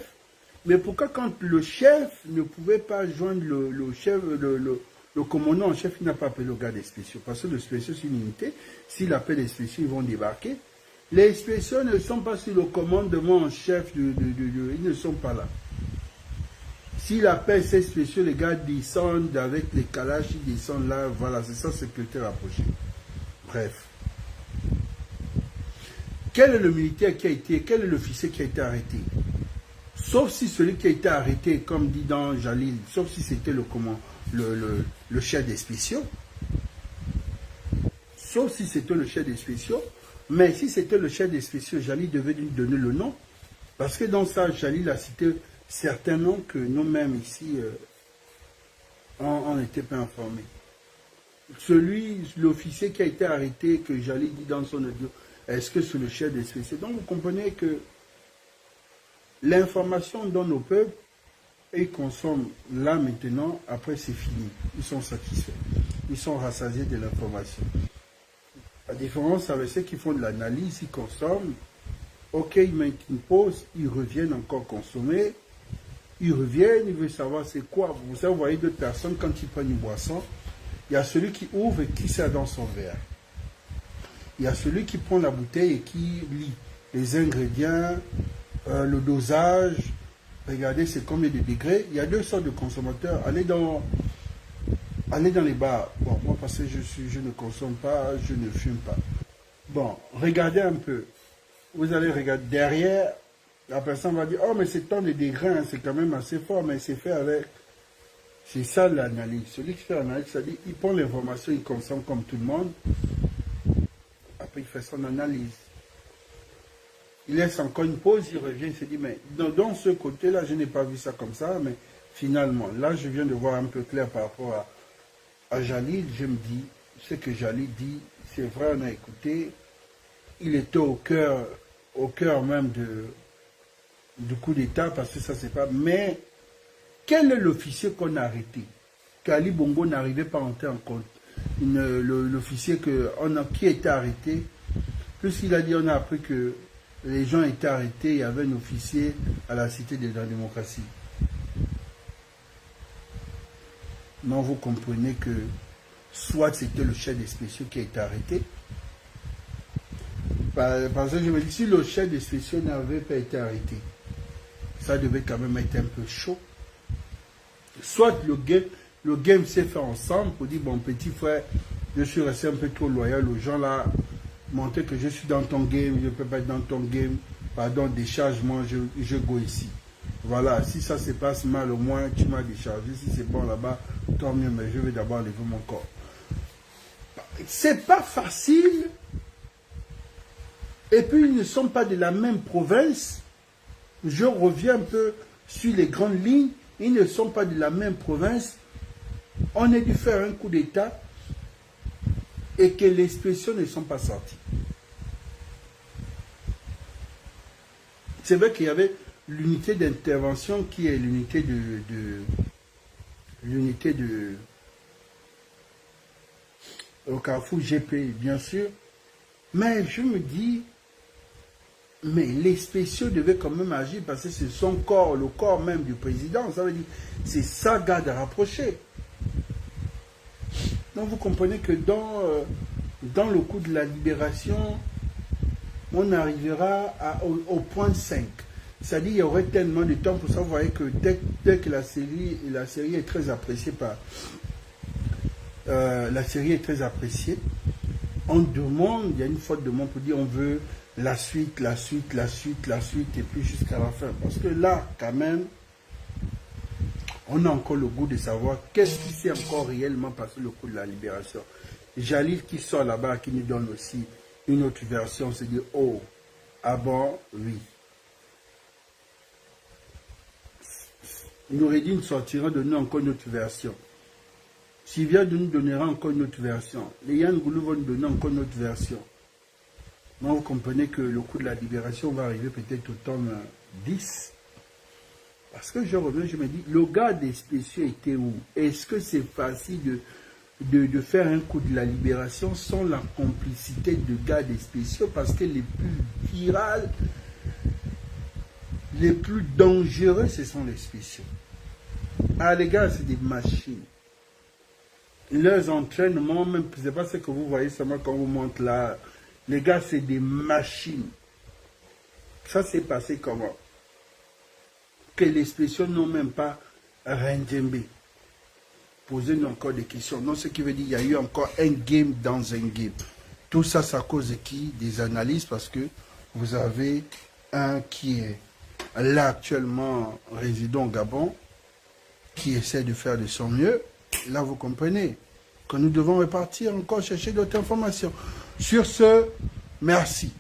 Mais pourquoi quand le chef ne pouvait pas joindre le chef, le commandant en chef, il n'a pas appelé le gars des spéciaux? Parce que le spéciaux, c'est une unité. S'il appelle les spéciaux, ils vont débarquer. Les spéciaux ne sont pas sur le commandement en chef, ils ne sont pas là. S'il appelle ces spéciaux, les gars descendent avec les calaches, ils descendent là, voilà, c'est ça, sécurité rapprochée. Bref. Quel est le militaire qui a été, quel est l'officier qui a été arrêté? Sauf si celui qui a été arrêté, comme dit dans Jalil, sauf si c'était le chef des spéciaux. Sauf si c'était le chef des spéciaux. Mais si c'était le chef des spéciaux, Jalil devait lui donner le nom. Parce que dans ça, Jalil a cité certains noms que nous-mêmes ici, on n'était pas informés. L'officier qui a été arrêté, que Jalil dit dans son audio, est-ce que c'est le chef des spéciaux? Donc vous comprenez que l'information donne au peuple et ils consomment là maintenant, après c'est fini. Ils sont satisfaits. Ils sont rassasiés de l'information. La différence avec ceux qui font de l'analyse, ils consomment, ok, ils mettent une pause, ils reviennent encore consommer, ils reviennent, ils veulent savoir c'est quoi. Vous savez, vous voyez deux personnes, quand ils prennent une boisson, il y a celui qui ouvre et qui sert dans son verre. Il y a celui qui prend la bouteille et qui lit les ingrédients, le dosage. Regardez, c'est combien de degrés. Il y a deux sortes de consommateurs. Allez dans les bars. Bon, moi, parce que je ne consomme pas, je ne fume pas. Bon, regardez un peu. Vous allez regarder derrière. La personne va dire, oh, mais c'est tant de degrés, hein, c'est quand même assez fort, mais c'est fait avec. C'est ça l'analyse. Celui qui fait l'analyse, ça dit, il prend l'information, il consomme comme tout le monde. Après, il fait son analyse. Il laisse encore une pause, il revient, il se dit, mais dans ce côté-là, je n'ai pas vu ça comme ça, mais finalement, là, je viens de voir un peu clair par rapport à Jalil, je me dis, ce que Jalil dit, c'est vrai, on a écouté, il était au cœur même du coup d'État, parce que ça, c'est pas, mais quel est l'officier qu'on a arrêté? qu'Ali Bongo n'arrivait pas à entrer en compte. L'officier qui était arrêté, puisqu'il a dit, on a appris que les gens étaient arrêtés, il y avait un officier à la Cité de la démocratie. Non, vous comprenez que soit c'était le chef des spéciaux qui a été arrêté. Parce que je me dis, si le chef des spéciaux n'avait pas été arrêté, ça devait quand même être un peu chaud. Soit le game s'est fait ensemble pour dire, bon petit frère, je suis resté un peu trop loyal aux gens là, montrer que je suis dans ton game, je ne peux pas être dans ton game, pardon, décharge-moi, je go ici. Voilà, si ça se passe mal, au moins tu m'as déchargé, si c'est bon là-bas, tant mieux, mais je vais d'abord lever mon corps. C'est pas facile, et puis ils ne sont pas de la même province. Je reviens un peu sur les grandes lignes, ils ne sont pas de la même province. On a dû faire un coup d'État et que les spéciaux ne sont pas sortis. C'est vrai qu'il y avait l'unité d'intervention qui est l'unité au Carrefour GP, bien sûr. Mais je me dis, mais les spéciaux devaient quand même agir parce que c'est son corps, le corps même du président. Ça veut dire, c'est sa garde rapprochée. Donc vous comprenez que dans le coup de la libération, on arrivera au point 5. C'est-à-dire qu'il y aurait tellement de temps pour ça. Vous voyez que dès que la série est très appréciée par... la série est très appréciée. On demande, il y a une faute de monde pour dire on veut la suite, la suite, la suite, la suite, et puis jusqu'à la fin. Parce que là, quand même, on a encore le goût de savoir qu'est-ce qui s'est encore réellement passé le coup de la libération. Jalil qui sort là-bas, qui nous donne aussi une autre version, c'est dire, oh, ah bon, oui. Noureddin sortira de nous encore une autre version. Sylvia nous donnera encore une autre version. Les Yann Goulou vont nous donner encore une autre version. Donc vous comprenez que le coup de la libération va arriver peut-être au tome 10. Parce que je reviens, je me dis, le gars des spéciaux était où? Est-ce que c'est facile de faire un coup de la libération sans la complicité de gars des spéciaux? Parce que les plus virales, les plus dangereux, ce sont les spéciaux. Ah, les gars, c'est des machines. Leurs entraînements, même, c'est pas ce que vous voyez seulement quand vous monte là. Les gars, c'est des machines. Ça s'est passé comment? Que les spéciaux n'ont même pas rendembé. Posez-nous encore des questions. Non, ce qui veut dire qu'il y a eu encore un game dans un game. Tout ça, c'est à cause de qui? Des analyses, parce que vous avez un qui est là actuellement résident au Gabon, qui essaie de faire de son mieux. Là, vous comprenez que nous devons repartir encore chercher d'autres informations. Sur ce, merci.